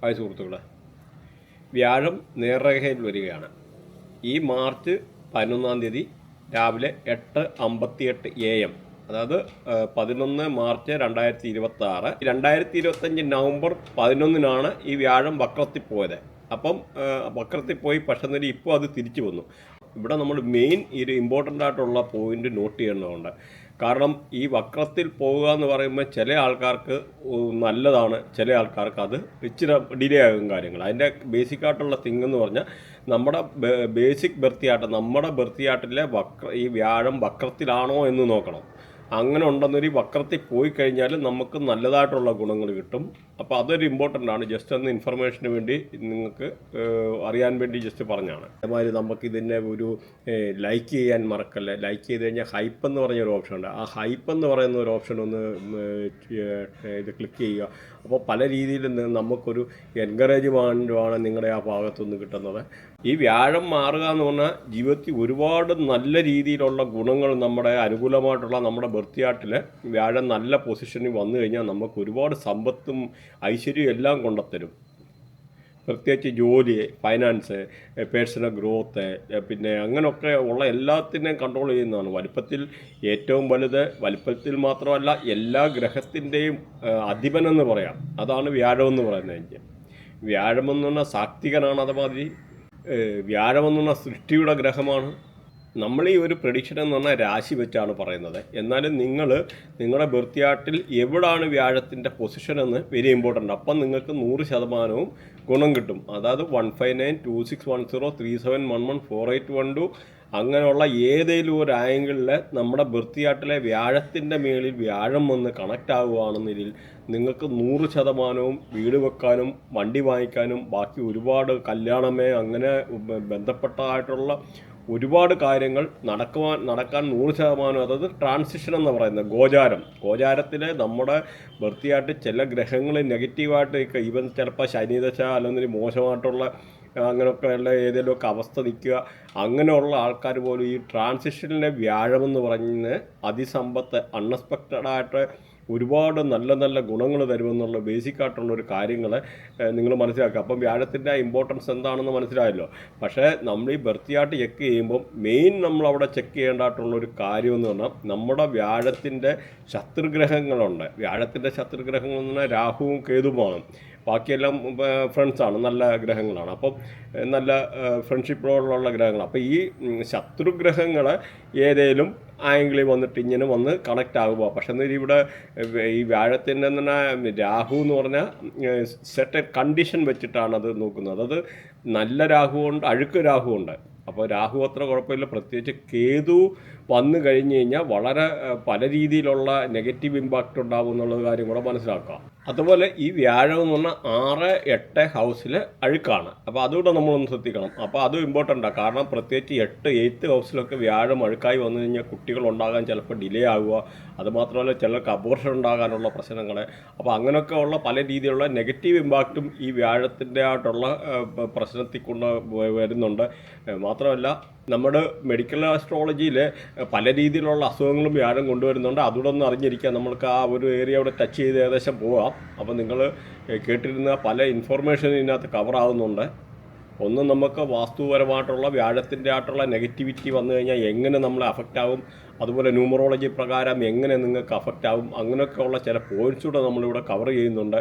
Hi സുഹൃത്തുക്കളെ, വ്യാഴം നേർരേഖയിൽ വരികയാണ്. ഈ മാർച്ച് 11 രാവിലെ 8:58 AM, അതായത് 11 മാർച്ച് 2026. 2025 നവംബർ 11 ഈ വ്യാഴം വക്രത്തിൽ പോയത്. അപ്പം വക്രത്തിൽ പോയി, പക്ഷേ ഇപ്പോൾ അത് തിരിച്ചു വന്നു. ഇവിടെ നമ്മൾ മെയിൻ ഇമ്പോർട്ടൻ്റ് ആയിട്ടുള്ള പോയിന്റ് നോട്ട് ചെയ്യേണ്ടതുണ്ട്. കാരണം ഈ വക്രത്തിൽ പോവുക എന്ന് പറയുമ്പോൾ ചില ആൾക്കാർക്ക് നല്ലതാണ്, ചില ആൾക്കാർക്ക് അത് ഇച്ചിരി ഡിലേ ആകും കാര്യങ്ങൾ. അതിൻ്റെ ബേസിക്കായിട്ടുള്ള തിങ് എന്ന് പറഞ്ഞാൽ നമ്മുടെ ബേസിക് ബർത്തിയാട്ടം, നമ്മുടെ ബർത്തിയാട്ടിലെ ഈ വ്യാഴം വക്രത്തിലാണോ എന്ന് നോക്കണം. അങ്ങനെ ഉണ്ടെന്നൊരു വക്രത്തിൽ പോയി കഴിഞ്ഞാൽ നമുക്ക് നല്ലതായിട്ടുള്ള ഗുണങ്ങൾ കിട്ടും. അപ്പോൾ അതൊരു ഇമ്പോർട്ടൻ്റ് ആണ്. ജസ്റ്റ് ഒന്ന് ഇൻഫർമേഷന് വേണ്ടി നിങ്ങൾക്ക് അറിയാൻ വേണ്ടി ജസ്റ്റ് പറഞ്ഞാണ്. അതേമാതിരി നമുക്ക് ഇതിനെ ഒരു ലൈക്ക് ചെയ്യാൻ മറക്കല്ലേ. ലൈക്ക് ചെയ്ത് കഴിഞ്ഞാൽ ഹൈപ്പ് എന്ന് പറഞ്ഞൊരു ഓപ്ഷൻ ഉണ്ട്. ആ ഹൈപ്പ് എന്ന് പറയുന്ന ഒരു ഓപ്ഷൻ ഒന്ന് ഇത് ക്ലിക്ക് ചെയ്യുക. അപ്പോൾ പല രീതിയിൽ നമുക്കൊരു എൻകറേജ്മെൻറ്റുമാണ് നിങ്ങളുടെ ആ ഭാഗത്തുനിന്ന് കിട്ടുന്നത്. ഈ വ്യാഴം മാറുക എന്ന് പറഞ്ഞാൽ ജീവിതത്തിൽ ഒരുപാട് നല്ല രീതിയിലുള്ള ഗുണങ്ങൾ, നമ്മുടെ അനുകൂലമായിട്ടുള്ള നമ്മുടെ ബർത്തിയാട്ടിൽ വ്യാഴം നല്ല പൊസിഷനിൽ വന്നു കഴിഞ്ഞാൽ നമുക്ക് ഒരുപാട് സമ്പത്തും ഐശ്വര്യവും എല്ലാം കൊണ്ടുത്തരും. പ്രത്യേകിച്ച് ജോലി, ഫൈനാൻസ്, പേഴ്സണൽ ഗ്രോത്ത്, പിന്നെ അങ്ങനെയൊക്കെ ഉള്ള എല്ലാത്തിനെയും കൺട്രോൾ ചെയ്യുന്നതാണ്. വലിപ്പത്തിൽ ഏറ്റവും വലുത്, വലിപ്പത്തിൽ മാത്രമല്ല എല്ലാ ഗ്രഹത്തിൻ്റെയും അധിപനെന്ന് പറയാം. അതാണ് വ്യാഴമെന്ന് പറയുന്നത്. വ്യാഴമെന്ന് പറഞ്ഞാൽ സാത്വികനാണ്. അതുമാതിരി വ്യാഴമെന്ന് പറഞ്ഞാൽ സൃഷ്ടിയുടെ ഗ്രഹമാണ്. നമ്മൾ ഈ ഒരു പ്രഡിക്ഷൻ എന്ന് പറഞ്ഞാൽ രാശി വെച്ചാണ് പറയുന്നത്. എന്നാലും നിങ്ങളുടെ ബർത്തിയാട്ടിൽ എവിടാണ് വ്യാഴത്തിൻ്റെ പൊസിഷൻ എന്ന് വെരി ഇമ്പോർട്ടൻ്റ്. അപ്പം നിങ്ങൾക്ക് 100% ഗുണം കിട്ടും. അതായത് 1592610371148112 അങ്ങനെയുള്ള ഏതെങ്കിലും ഒരു ആംഗിളിൽ നമ്മുടെ ബർത്തിയാട്ടിലെ വ്യാഴത്തിൻ്റെ മേളിൽ വ്യാഴം വന്ന് കണക്റ്റ് ആവുകയാണെന്നതിൽ നിങ്ങൾക്ക് 100% വീട് വെക്കാനും വണ്ടി വാങ്ങിക്കാനും ബാക്കി ഒരുപാട് കല്യാണമേ അങ്ങനെ ബന്ധപ്പെട്ടതായിട്ടുള്ള ഒരുപാട് കാര്യങ്ങൾ നടക്കാൻ 100%. അതായത് ട്രാൻസിഷൻ എന്ന് പറയുന്നത് ഗോചാരത്തിൽ നമ്മുടെ ബർത്തിയായിട്ട് ചില ഗ്രഹങ്ങൾ നെഗറ്റീവായിട്ട് ഈവൻ ചിലപ്പോൾ ശനിദശ അല്ലെങ്കിൽ മോശമായിട്ടുള്ള അങ്ങനെയൊക്കെയുള്ള ഏതെങ്കിലുമൊക്കെ അവസ്ഥ നിൽക്കുക. അങ്ങനെയുള്ള ആൾക്കാർ പോലും ഈ ട്രാൻസിഷനിലെ വ്യാഴമെന്ന് പറഞ്ഞ് അതിസമ്പത്ത് അൺഎക്സ്പെക്റ്റഡായിട്ട് ഒരുപാട് നല്ല നല്ല ഗുണങ്ങൾ തരുമെന്നുള്ള ബേസിക്കായിട്ടുള്ളൊരു കാര്യങ്ങൾ നിങ്ങൾ മനസ്സിലാക്കുക. അപ്പം വ്യാഴത്തിൻ്റെ ഇമ്പോർട്ടൻസ് എന്താണെന്ന് മനസ്സിലായല്ലോ. പക്ഷേ നമ്മൾ ഈ ബർത്തിയാട്ട് ചെക്ക് ചെയ്യുമ്പം മെയിൻ നമ്മളവിടെ ചെക്ക് ചെയ്യേണ്ടതായിട്ടുള്ളൊരു കാര്യമെന്ന് പറഞ്ഞാൽ നമ്മുടെ വ്യാഴത്തിൻ്റെ ശത്രുഗ്രഹങ്ങളുണ്ട്. വ്യാഴത്തിൻ്റെ ശത്രുഗ്രഹങ്ങൾ എന്ന് പറഞ്ഞാൽ രാഹുവും കേതുവുമാണ്. ബാക്കിയെല്ലാം ഫ്രണ്ട്സാണ്, നല്ല ഗ്രഹങ്ങളാണ്. അപ്പം നല്ല ഫ്രണ്ട്ഷിപ്പോടുള്ള ഗ്രഹങ്ങളാണ്. അപ്പോൾ ഈ ശത്രുഗ്രഹങ്ങൾ ഏതേലും ആംഗിളിൽ വന്നിട്ട് ഇങ്ങനെ വന്ന് കണക്റ്റ് ആകുമ്പോൾ, പക്ഷേ ഇവിടെ ഈ വ്യാഴത്തിൻ്റെ തന്നെ രാഹു എന്ന് പറഞ്ഞാൽ സെറ്റ് കണ്ടീഷൻ വെച്ചിട്ടാണ് അത് നോക്കുന്നത്. അത് നല്ല രാഹുവുണ്ട്, അഴുക്ക് രാഹുവുണ്ട്. അപ്പോൾ രാഹു അത്ര കുഴപ്പമില്ല. പ്രത്യേകിച്ച് കേതു വന്നു കഴിഞ്ഞ് കഴിഞ്ഞാൽ വളരെ പല രീതിയിലുള്ള നെഗറ്റീവ് ഇമ്പാക്റ്റ് ഉണ്ടാകും എന്നുള്ള കാര്യം കൂടെ മനസ്സിലാക്കാം. അതുപോലെ ഈ വ്യാഴം എന്ന് പറഞ്ഞാൽ 6, 8 ഹൗസിൽ അഴുക്കാണ്. അപ്പോൾ അതുകൂടെ നമ്മളൊന്ന് ശ്രദ്ധിക്കണം. അപ്പോൾ അതും ഇമ്പോർട്ടൻ്റാണ്. കാരണം പ്രത്യേകിച്ച് 8th ഹൗസിലൊക്കെ വ്യാഴം അഴുക്കായി വന്നു കഴിഞ്ഞാൽ കുട്ടികൾ ഉണ്ടാകാൻ ചിലപ്പോൾ ഡിലേ ആവുക. അതുമാത്രമല്ല ചിലർക്ക് അബോർഷൻ ഉണ്ടാകാനുള്ള പ്രശ്നങ്ങൾ. അപ്പോൾ അങ്ങനെയൊക്കെ ഉള്ള പല രീതിയിലുള്ള നെഗറ്റീവ് ഇമ്പാക്റ്റും ഈ വ്യാഴത്തിൻ്റെ ആയിട്ടുള്ള പ്രശ്നത്തിൽ കൊണ്ട് വരുന്നുണ്ട്. മാത്രമല്ല നമ്മുടെ മെഡിക്കൽ ആസ്ട്രോളജിയിൽ പല രീതിയിലുള്ള അസുഖങ്ങളും വ്യാഴം കൊണ്ടുവരുന്നുണ്ട്. അതുകൂടെ ഒന്ന് അറിഞ്ഞിരിക്കുക. നമ്മൾക്ക് ആ ഒരു ഏരിയ അവിടെ ടച്ച് ചെയ്ത് ഏകദേശം പോവാം. അപ്പോൾ നിങ്ങൾ കേട്ടിരുന്ന പല ഇൻഫർമേഷനും ഇതിനകത്ത് കവറാകുന്നുണ്ട്. ഒന്ന്, നമുക്ക് വാസ്തുപരമായിട്ടുള്ള വ്യാഴത്തിൻ്റെ ആയിട്ടുള്ള നെഗറ്റിവിറ്റി വന്നു കഴിഞ്ഞാൽ എങ്ങനെ നമ്മളെ അഫക്റ്റ് ആകും, അതുപോലെ ന്യൂമറോളജി പ്രകാരം എങ്ങനെ നിങ്ങൾക്ക് അഫക്റ്റ് ആകും, അങ്ങനെയൊക്കെയുള്ള ചില പോയിൻറ്റ്സ് കൂടെ നമ്മളിവിടെ കവർ ചെയ്യുന്നുണ്ട്.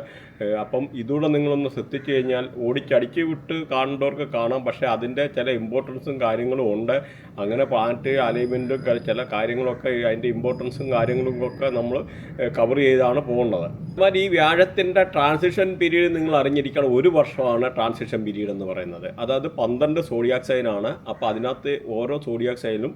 അപ്പം ഇതുകൂടെ നിങ്ങളൊന്ന് ശ്രദ്ധിച്ചു കഴിഞ്ഞാൽ ഓടിച്ചടിച്ച് വിട്ട് കാണേണ്ടവർക്ക് കാണാം. പക്ഷേ അതിൻ്റെ ചില ഇമ്പോർട്ടൻസും കാര്യങ്ങളും ഉണ്ട്. അങ്ങനെ പ്ലാനറ്റ് അലൈൻമെൻറ്റും ചില കാര്യങ്ങളൊക്കെ അതിൻ്റെ ഇമ്പോർട്ടൻസും കാര്യങ്ങളും ഒക്കെ നമ്മൾ കവർ ചെയ്താണ് പോകുന്നത്. എന്നാൽ ഈ വ്യാഴത്തിൻ്റെ ട്രാൻസിഷൻ പീരീഡ് നിങ്ങൾ അറിഞ്ഞിരിക്കണം. 1 വർഷമാണ് ട്രാൻസിഷൻ പീരീഡ് എന്ന് പറയുന്നത്. അതായത് 12 സോഡിയാക് സൈനാണ്. അപ്പോൾ അതിനകത്ത് ഓരോ സോഡിയാക് സൈനും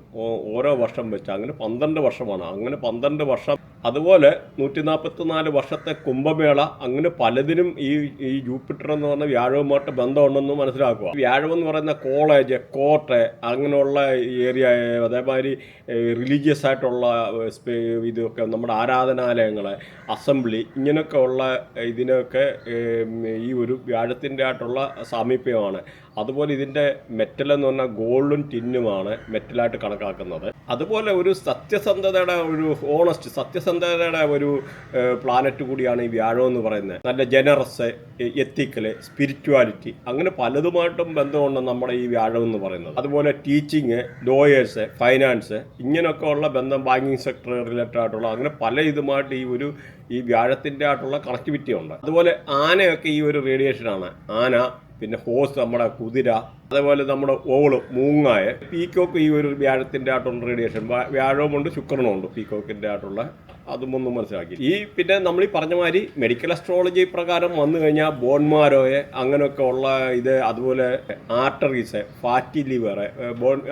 ഓരോ വർഷം വെച്ച് അങ്ങനെ 12 വർഷമാണ്. അങ്ങനെ 12 വർഷം. അതുപോലെ 144 വർഷത്തെ കുംഭമേള. അങ്ങനെ പലതിനും ഈ ജൂപ്പിറ്റർ എന്ന് പറഞ്ഞ വ്യാഴവുമായിട്ട് ബന്ധമുണ്ടെന്ന് മനസ്സിലാക്കുക. വ്യാഴം എന്ന് പറയുന്ന കോളേജ്, കോർട്ട്, അങ്ങനെയുള്ള ഏരിയ, അതേമാതിരി റിലീജിയസ് ആയിട്ടുള്ള ഇതൊക്കെ നമ്മുടെ ആരാധനാലയങ്ങൾ, അസംബ്ലി, ഇങ്ങനെയൊക്കെ ഉള്ള ഇതിനൊക്കെ ഈ ഒരു വ്യാഴത്തിൻ്റെ ആയിട്ടുള്ള സാമീപ്യമാണ്. അതുപോലെ ഇതിൻ്റെ മെറ്റൽ എന്ന് പറഞ്ഞാൽ ഗോൾഡും ടിന്നുമാണ് മെറ്റലായിട്ട് കണക്കാക്കുന്നത്. അതുപോലെ ഒരു സത്യസന്ധതയുടെ ഒരു സത്യസന്ധത സത്യസന്ധതയുടെ ഒരു പ്ലാനറ്റ് കൂടിയാണ് ഈ വ്യാഴം എന്ന് പറയുന്നത്. നല്ല ജനറസ്, എത്തിക്കല്, സ്പിരിച്വാലിറ്റി, അങ്ങനെ പലതുമായിട്ടും ബന്ധമുണ്ട് നമ്മുടെ ഈ വ്യാഴം എന്ന് പറയുന്നത്. അതുപോലെ ടീച്ചിങ്, ലോയേഴ്സ്, ഫൈനാൻസ്, ഇങ്ങനെയൊക്കെ ഉള്ള ബന്ധം, ബാങ്കിങ് സെക്ടർ റിലേറ്റഡ് ആയിട്ടുള്ള അങ്ങനെ പല ഇതുമായിട്ട് ഈ വ്യാഴത്തിൻ്റെ ആയിട്ടുള്ള കണക്ടിവിറ്റി ഉണ്ട്. അതുപോലെ ആനയൊക്കെ ഈ ഒരു റേഡിയേഷനാണ്. ആന, പിന്നെ ഹോസ്, നമ്മുടെ കുതിര, അതേപോലെ നമ്മുടെ ഓള്, മൂങ്ങായ, പീക്കോക്ക് ഈ ഒരു വ്യാഴത്തിൻ്റെ ആയിട്ടുള്ള റേഡിയേഷൻ. വ്യാഴവുമുണ്ട് ശുക്രനുമുണ്ട് പീക്കോക്കിൻ്റെ ആയിട്ടുള്ള, അതും ഒന്നും മനസ്സിലാക്കി. പിന്നെ നമ്മൾ ഈ പറഞ്ഞ മാതിരി മെഡിക്കൽ അസ്ട്രോളജി പ്രകാരം വന്നു കഴിഞ്ഞാൽ ബോൺമാരോയെ അങ്ങനെയൊക്കെ ഉള്ള ഇത്, അതുപോലെ ആർട്ടറീസ്, ഫാറ്റി ലിവർ,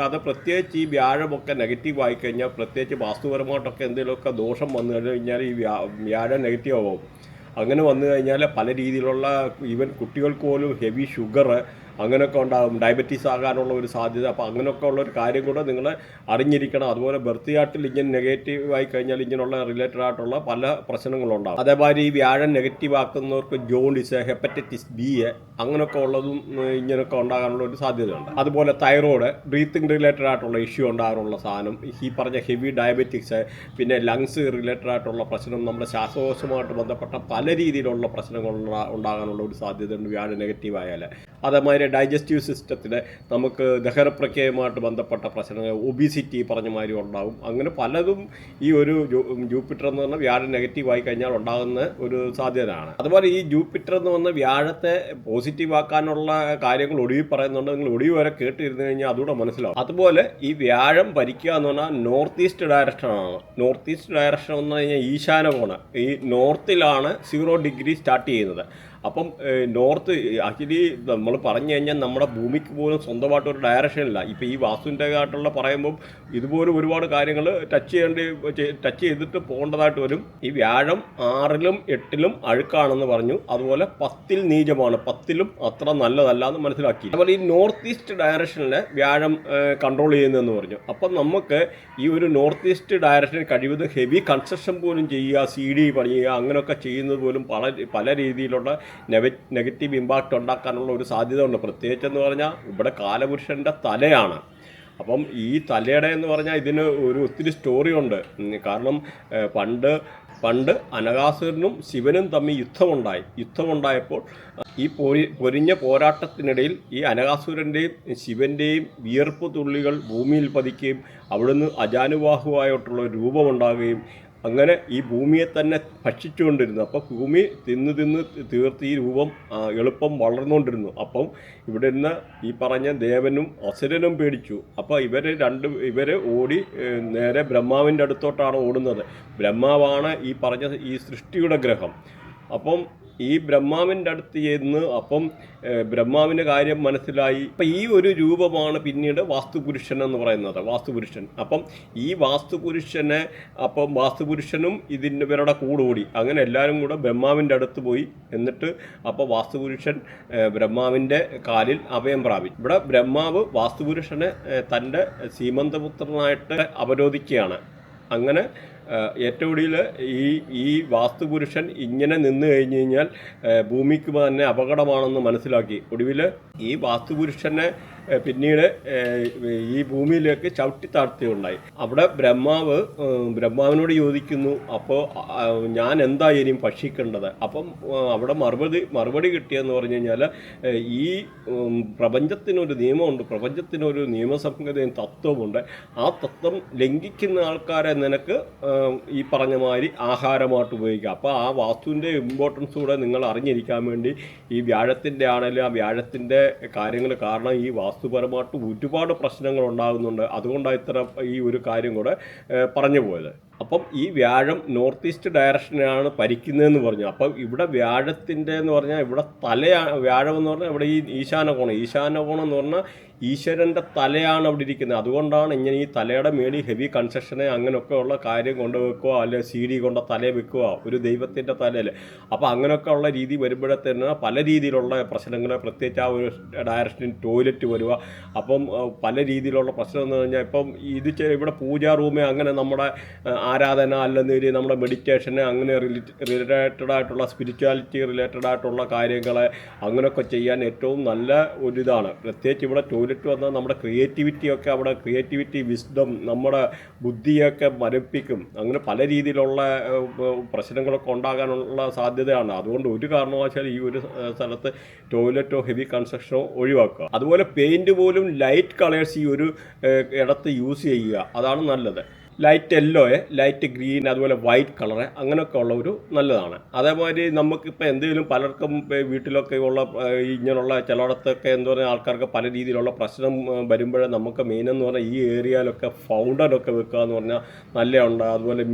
അത് പ്രത്യേകിച്ച് ഈ വ്യാഴമൊക്കെ നെഗറ്റീവ് ആയിക്കഴിഞ്ഞാൽ, പ്രത്യേകിച്ച് വാസ്തുപരമായിട്ടൊക്കെ എന്തെങ്കിലുമൊക്കെ ദോഷം വന്നു കഴിഞ്ഞാൽ ഈ വ്യാഴം നെഗറ്റീവ് ആവും. അങ്ങനെ വന്നു കഴിഞ്ഞാൽ പല രീതിയിലുള്ള, ഈവൻ കുട്ടികൾക്ക് പോലും ഹെവി ഷുഗർ അങ്ങനെയൊക്കെ ഉണ്ടാകും, ഡയബറ്റീസ് ആകാനുള്ള ഒരു സാധ്യത. അപ്പോൾ അങ്ങനെയൊക്കെ ഉള്ളൊരു കാര്യം കൂടെ നിങ്ങൾ അറിഞ്ഞിരിക്കണം. അതുപോലെ ബർത്ത് ചാർട്ടിൽ ഇങ്ങനെ നെഗറ്റീവ് ആയി കഴിഞ്ഞാൽ ഇങ്ങനെയുള്ള റിലേറ്റഡ് ആയിട്ടുള്ള പല പ്രശ്നങ്ങളുണ്ടാകും. അതേമാതിരി ഈ വ്യാഴം നെഗറ്റീവ് ആക്കുന്നവർക്ക് ജോണ്ടിസ്, ഹെപ്പറ്റൈറ്റിസ് ബി അങ്ങനെയൊക്കെ ഉള്ളതും ഇങ്ങനെയൊക്കെ ഉണ്ടാകാനുള്ള ഒരു സാധ്യതയുണ്ട്. അതുപോലെ തൈറോയ്ഡ്, ബ്രീത്തിങ് റിലേറ്റഡ് ആയിട്ടുള്ള ഇഷ്യൂ ഉണ്ടാകാനുള്ള സാധനം, ഈ പറഞ്ഞ ഹെവി ഡയബറ്റിക്സ്, പിന്നെ ലങ്സ് റിലേറ്റഡ് ആയിട്ടുള്ള പ്രശ്നം, നമ്മുടെ ശ്വാസകോശവുമായിട്ട് ബന്ധപ്പെട്ട പല രീതിയിലുള്ള പ്രശ്നങ്ങൾ ഉണ്ടാകാനുള്ള ഒരു സാധ്യതയുണ്ട് വ്യാഴം നെഗറ്റീവ് ആയാൽ. അതേമാതിരി ഡൈജസ്റ്റീവ് സിസ്റ്റത്തിൽ നമുക്ക് ദഹനപ്രക്രിയയുമായിട്ട് ബന്ധപ്പെട്ട പ്രശ്നങ്ങൾ, ഒബിസിറ്റി പറഞ്ഞ മാതിരി ഉണ്ടാകും. അങ്ങനെ പലതും ഈ ഒരു ജൂപ്പിറ്റർ എന്ന് പറഞ്ഞാൽ വ്യാഴം നെഗറ്റീവ് ആയി കഴിഞ്ഞാൽ ഉണ്ടാകുന്ന ഒരു സാധ്യതയാണ്. അതുപോലെ ഈ ജൂപ്പിറ്റർ എന്ന് പറഞ്ഞ വ്യാഴത്തെ പോസിറ്റീവ് ആക്കാനുള്ള കാര്യങ്ങൾ ഒടുവിൽ പറയുന്നുണ്ട്. നിങ്ങൾ ഒടുവിൽ വരെ കേട്ടിരുന്നു കഴിഞ്ഞാൽ അതുകൂടെ മനസ്സിലാവും. അതുപോലെ ഈ വ്യാഴം ഭരിക്കുക എന്ന് പറഞ്ഞാൽ നോർത്ത് ഈസ്റ്റ് ഡയറക്ഷനാണ്. നോർത്ത് ഈസ്റ്റ് ഡയറക്ഷൻ എന്ന് പറഞ്ഞാൽ ഈശാന കോണ്, ഈ നോർത്തിലാണ് 0 ഡിഗ്രി സ്റ്റാർട്ട് ചെയ്യുന്നത്. അപ്പം നോർത്ത് ആക്ച്വലി നമ്മൾ പറഞ്ഞു കഴിഞ്ഞാൽ നമ്മുടെ ഭൂമിക്ക് പോലും സ്വന്തമായിട്ടൊരു ഡയറക്ഷൻ ഇല്ല. ഇപ്പോൾ ഈ വാസ്തുവിൻ്റെ ആയിട്ടുള്ള പറയുമ്പം ഇതുപോലെ ഒരുപാട് കാര്യങ്ങൾ ടച്ച് ചെയ്തിട്ട് പോകേണ്ടതായിട്ട് വരും. ഈ വ്യാഴം 6ലും 8ലും അഴുക്കാണെന്ന് പറഞ്ഞു. അതുപോലെ 10ൽ നീചമാണ്, 10ലും അത്ര നല്ലതല്ല എന്ന് മനസ്സിലാക്കി. അതുപോലെ ഈ നോർത്ത് ഈസ്റ്റ് ഡയറക്ഷനിൽ വ്യാഴം കൺട്രോൾ ചെയ്യുന്നതെന്ന് പറഞ്ഞു. അപ്പം നമുക്ക് ഈ ഒരു നോർത്ത് ഈസ്റ്റ് ഡയറക്ഷനിൽ കഴിവതും ഹെവി കൺസ്ട്രക്ഷൻ പോലും ചെയ്യുക, CD പണിയുക, അങ്ങനെയൊക്കെ ചെയ്യുന്നത് പോലും പല രീതിയിലുള്ള നെഗറ്റീവ് ഇമ്പാക്റ്റ് ഉണ്ടാക്കാനുള്ള ഒരു സാധ്യത ഉണ്ട്. പ്രത്യേകിച്ചെന്ന് പറഞ്ഞാൽ ഇവിടെ കാലപുരുഷൻ്റെ തലയാണ്. അപ്പം ഈ തലയുടെ എന്ന് പറഞ്ഞാൽ ഇതിന് ഒത്തിരി സ്റ്റോറി ഉണ്ട്. കാരണം പണ്ട് അനഘാസുരനും ശിവനും തമ്മിൽ യുദ്ധമുണ്ടായപ്പോൾ ഈ പൊരിഞ്ഞ പോരാട്ടത്തിനിടയിൽ ഈ അനഘാസുരൻ്റെയും ശിവൻ്റെയും വിയർപ്പ് തുള്ളികൾ ഭൂമിയിൽ പതിക്കുകയും അവിടുന്ന് അജാനുബാഹുവായിട്ടുള്ള രൂപമുണ്ടാകുകയും അങ്ങനെ ഈ ഭൂമിയെ തന്നെ ഭക്ഷിച്ചുകൊണ്ടിരുന്നു. അപ്പോൾ ഭൂമി തിന്ന് തീർത്ത് ഈ രൂപം എളുപ്പം വളർന്നുകൊണ്ടിരുന്നു. അപ്പം ഇവിടെ നിന്ന് ഈ പറഞ്ഞ ദേവനും അസുരനും പേടിച്ചു. അപ്പോൾ ഇവർ ഓടി നേരെ ബ്രഹ്മാവിൻ്റെ അടുത്തോട്ടാണ് ഓടുന്നത്. ബ്രഹ്മാവാണ് ഈ പറഞ്ഞ ഈ സൃഷ്ടിയുടെ ഗ്രഹം. അപ്പം ഈ ബ്രഹ്മാവിൻ്റെ അടുത്ത് ചെന്ന് അപ്പം ബ്രഹ്മാവിൻ്റെ കാര്യം മനസ്സിലായി. അപ്പം ഈ ഒരു രൂപമാണ് പിന്നീട് വാസ്തുപുരുഷൻ എന്ന് പറയുന്നത്, വാസ്തുപുരുഷൻ. അപ്പം ഈ വാസ്തുപുരുഷനും ഇവരുടെ കൂടി അങ്ങനെ എല്ലാവരും കൂടെ ബ്രഹ്മാവിൻ്റെ അടുത്ത് പോയി. എന്നിട്ട് അപ്പോൾ വാസ്തുപുരുഷൻ ബ്രഹ്മാവിൻ്റെ കാലിൽ അഭയം പ്രാപിച്ചു. ഇവിടെ ബ്രഹ്മാവ് വാസ്തുപുരുഷനെ തൻ്റെ സീമന്തപുത്രനായിട്ട് അവരോധിക്കുകയാണ്. അങ്ങനെ ഏറ്റവും കൂടുതൽ ഈ വാസ്തുപുരുഷൻ ഇങ്ങനെ നിന്ന് കഴിഞ്ഞ് കഴിഞ്ഞാൽ ഭൂമിക്ക് തന്നെ അപകടമാണെന്ന് മനസ്സിലാക്കി. ഒടുവിൽ ഈ വാസ്തുപുരുഷനെ പിന്നീട് ഈ ഭൂമിയിലേക്ക് ചവിട്ടി താഴ്ത്തുകയുണ്ടായി. അവിടെ ബ്രഹ്മാവിനോട് ചോദിക്കുന്നു, അപ്പോൾ ഞാൻ എന്താ ഇനിയും ഭക്ഷിക്കേണ്ടത്? അപ്പം അവിടെ മറുപടി കിട്ടിയെന്ന് പറഞ്ഞു കഴിഞ്ഞാൽ ഈ പ്രപഞ്ചത്തിനൊരു നിയമമുണ്ട്, പ്രപഞ്ചത്തിനൊരു നിയമസംഹിതയും തത്വമുണ്ട്. ആ തത്വം ലംഘിക്കുന്ന ആൾക്കാരെ നിനക്ക് ഈ പറഞ്ഞ മാതിരി ആഹാരമായിട്ട് ഉപയോഗിക്കുക. അപ്പോൾ ആ വാസ്തുവിൻ്റെ ഇമ്പോർട്ടൻസ് കൂടെ നിങ്ങൾ അറിഞ്ഞിരിക്കാൻ വേണ്ടി ഈ വ്യാഴത്തിൻ്റെ ആണെങ്കിലും ആ വ്യാഴത്തിൻ്റെ കാര്യങ്ങൾ കാരണം ഈ വാസ്തുപരമായിട്ട് ഒരുപാട് പ്രശ്നങ്ങൾ ഉണ്ടാകുന്നുണ്ട്. അതുകൊണ്ടാണ് ഇത്ര ഈ ഒരു കാര്യം കൂടെ പറഞ്ഞു പോയത്. അപ്പം ഈ വ്യാഴം നോർത്ത് ഈസ്റ്റ് ഡയറക്ഷനാണ് ഭരിക്കുന്നതെന്ന് പറഞ്ഞു. അപ്പം ഇവിടെ വ്യാഴത്തിൻ്റെ എന്ന് പറഞ്ഞാൽ ഇവിടെ വ്യാഴം എന്ന് പറഞ്ഞാൽ ഇവിടെ ഈ ഈശാനകോണം എന്ന് പറഞ്ഞാൽ ഈശ്വരൻ്റെ തലയാണ് അവിടെ ഇരിക്കുന്നത്. അതുകൊണ്ടാണ് ഇങ്ങനെ ഈ തലയുടെ മേളിൽ ഹെവി കൺസ്ട്രക്ഷനെ അങ്ങനെയൊക്കെ ഉള്ള കാര്യം കൊണ്ടുവെക്കുക, അല്ലെങ്കിൽ CD കൊണ്ട് തലയിൽ വെക്കുക ഒരു ദൈവത്തിൻ്റെ തലയിൽ. അപ്പോൾ അങ്ങനെയൊക്കെ ഉള്ള രീതി വരുമ്പോഴത്തേന് പല രീതിയിലുള്ള പ്രശ്നങ്ങൾ, പ്രത്യേകിച്ച് ആ ഒരു ഡയറക്ഷനിൽ ടോയ്ലറ്റ് വരിക. അപ്പം പല രീതിയിലുള്ള പ്രശ്നം എന്ന് പറഞ്ഞാൽ ഇപ്പം ഇവിടെ പൂജാ റൂമ് അങ്ങനെ നമ്മുടെ ആരാധന അല്ലെന്നൊരു നമ്മുടെ മെഡിറ്റേഷന് അങ്ങനെ റിലേറ്റഡ് ആയിട്ടുള്ള സ്പിരിച്വാലിറ്റി റിലേറ്റഡ് ആയിട്ടുള്ള കാര്യങ്ങൾ അങ്ങനെയൊക്കെ ചെയ്യാൻ ഏറ്റവും നല്ല ഒരിതാണ്. പ്രത്യേകിച്ച് ഇവിടെ ടോയ്ലറ്റ് വന്നാൽ നമ്മുടെ ക്രിയേറ്റിവിറ്റിയൊക്കെ അവിടെ വിസ്ഡം നമ്മുടെ ബുദ്ധിയൊക്കെ മരപ്പിക്കും. അങ്ങനെ പല രീതിയിലുള്ള പ്രശ്നങ്ങളൊക്കെ ഉണ്ടാകാനുള്ള സാധ്യതയാണ്. അതുകൊണ്ട് ഒരു കാരണവശാലും ഈ ഒരു സ്ഥലത്ത് ടോയ്ലറ്റോ ഹെവി കൺസ്ട്രക്ഷനോ ഒഴിവാക്കുക. അതുപോലെ പെയിൻറ്റ് പോലും ലൈറ്റ് കളേഴ്സ് ഈ ഒരു ഇടത്ത് യൂസ് ചെയ്യുക, അതാണ് നല്ലത്. ലൈറ്റ് യെല്ലോ, ലൈറ്റ് ഗ്രീൻ, അതുപോലെ വൈറ്റ് കളറ് അങ്ങനെയൊക്കെ ഉള്ള ഒരു നല്ലതാണ്. അതേമാതിരി നമുക്കിപ്പോൾ എന്തെങ്കിലും പലർക്കും വീട്ടിലൊക്കെ ഉള്ള ഇങ്ങനെയുള്ള ചിലയിടത്തൊക്കെ എന്താ പറയുക ആൾക്കാർക്ക് പല രീതിയിലുള്ള പ്രശ്നം വരുമ്പോഴേ നമുക്ക് മെയിനെന്ന് പറഞ്ഞാൽ ഈ ഏരിയയിലൊക്കെ ഫൗണ്ടനൊക്കെ വെക്കുക എന്ന് പറഞ്ഞാൽ നല്ലതുണ്ട്. അതുപോലെ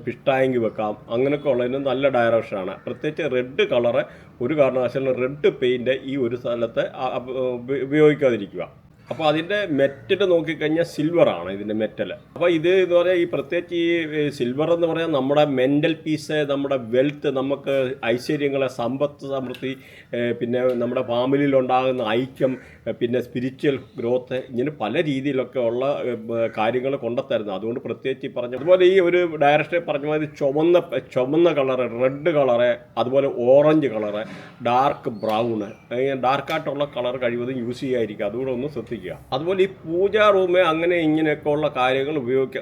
ഫിഷ് ടാങ്ക് വെക്കാം, അങ്ങനെയൊക്കെ ഉള്ളതിന് നല്ല ഡയറക്ഷനാണ്. പ്രത്യേകിച്ച് റെഡ് കളറ് ഒരു കാരണവശാലും റെഡ് പെയിൻറ്റ് ഈ ഒരു സ്ഥലത്ത് ഉപയോഗിക്കാതിരിക്കുക. അപ്പോൾ അതിൻ്റെ മെറ്റൽ നോക്കിക്കഴിഞ്ഞാൽ സിൽവറാണ് ഇതിൻ്റെ മെറ്റൽ. അപ്പോൾ ഇത് എന്ന് പറയാൻ ഈ പ്രത്യേകിച്ച് ഈ സിൽവർ എന്ന് പറയാൻ നമ്മുടെ മെൻ്റൽ പീസ്, നമ്മുടെ വെൽത്ത്, നമുക്ക് ഐശ്വര്യങ്ങളെ, സമ്പത്ത് സമൃദ്ധി, പിന്നെ നമ്മുടെ ഫാമിലിയിലുണ്ടാകുന്ന ഐക്യം, പിന്നെ സ്പിരിച്വൽ ഗ്രോത്ത്, ഇങ്ങനെ പല രീതിയിലൊക്കെ ഉള്ള കാര്യങ്ങൾ കൊണ്ടുത്തരുന്നത്. അതുകൊണ്ട് പ്രത്യേകിച്ച് പറഞ്ഞ അതുപോലെ ഈ ഒരു ഡയറക്ഷൻ പറഞ്ഞ മാതിരി ചുമന്ന കളറ്, റെഡ് കളറ്, അതുപോലെ ഓറഞ്ച് കളറ്, ഡാർക്ക് ബ്രൗണ്, ഡാർക്കായിട്ടുള്ള കളർ കഴിവതും യൂസ് ചെയ്യാതിരിക്കുക. അതുകൂടെ ഒന്ന് ശ്രദ്ധിക്കുക. അതുപോലെ ഈ പൂജാ റൂമ് അങ്ങനെ ഇങ്ങനെയൊക്കെ ഉള്ള കാര്യങ്ങൾ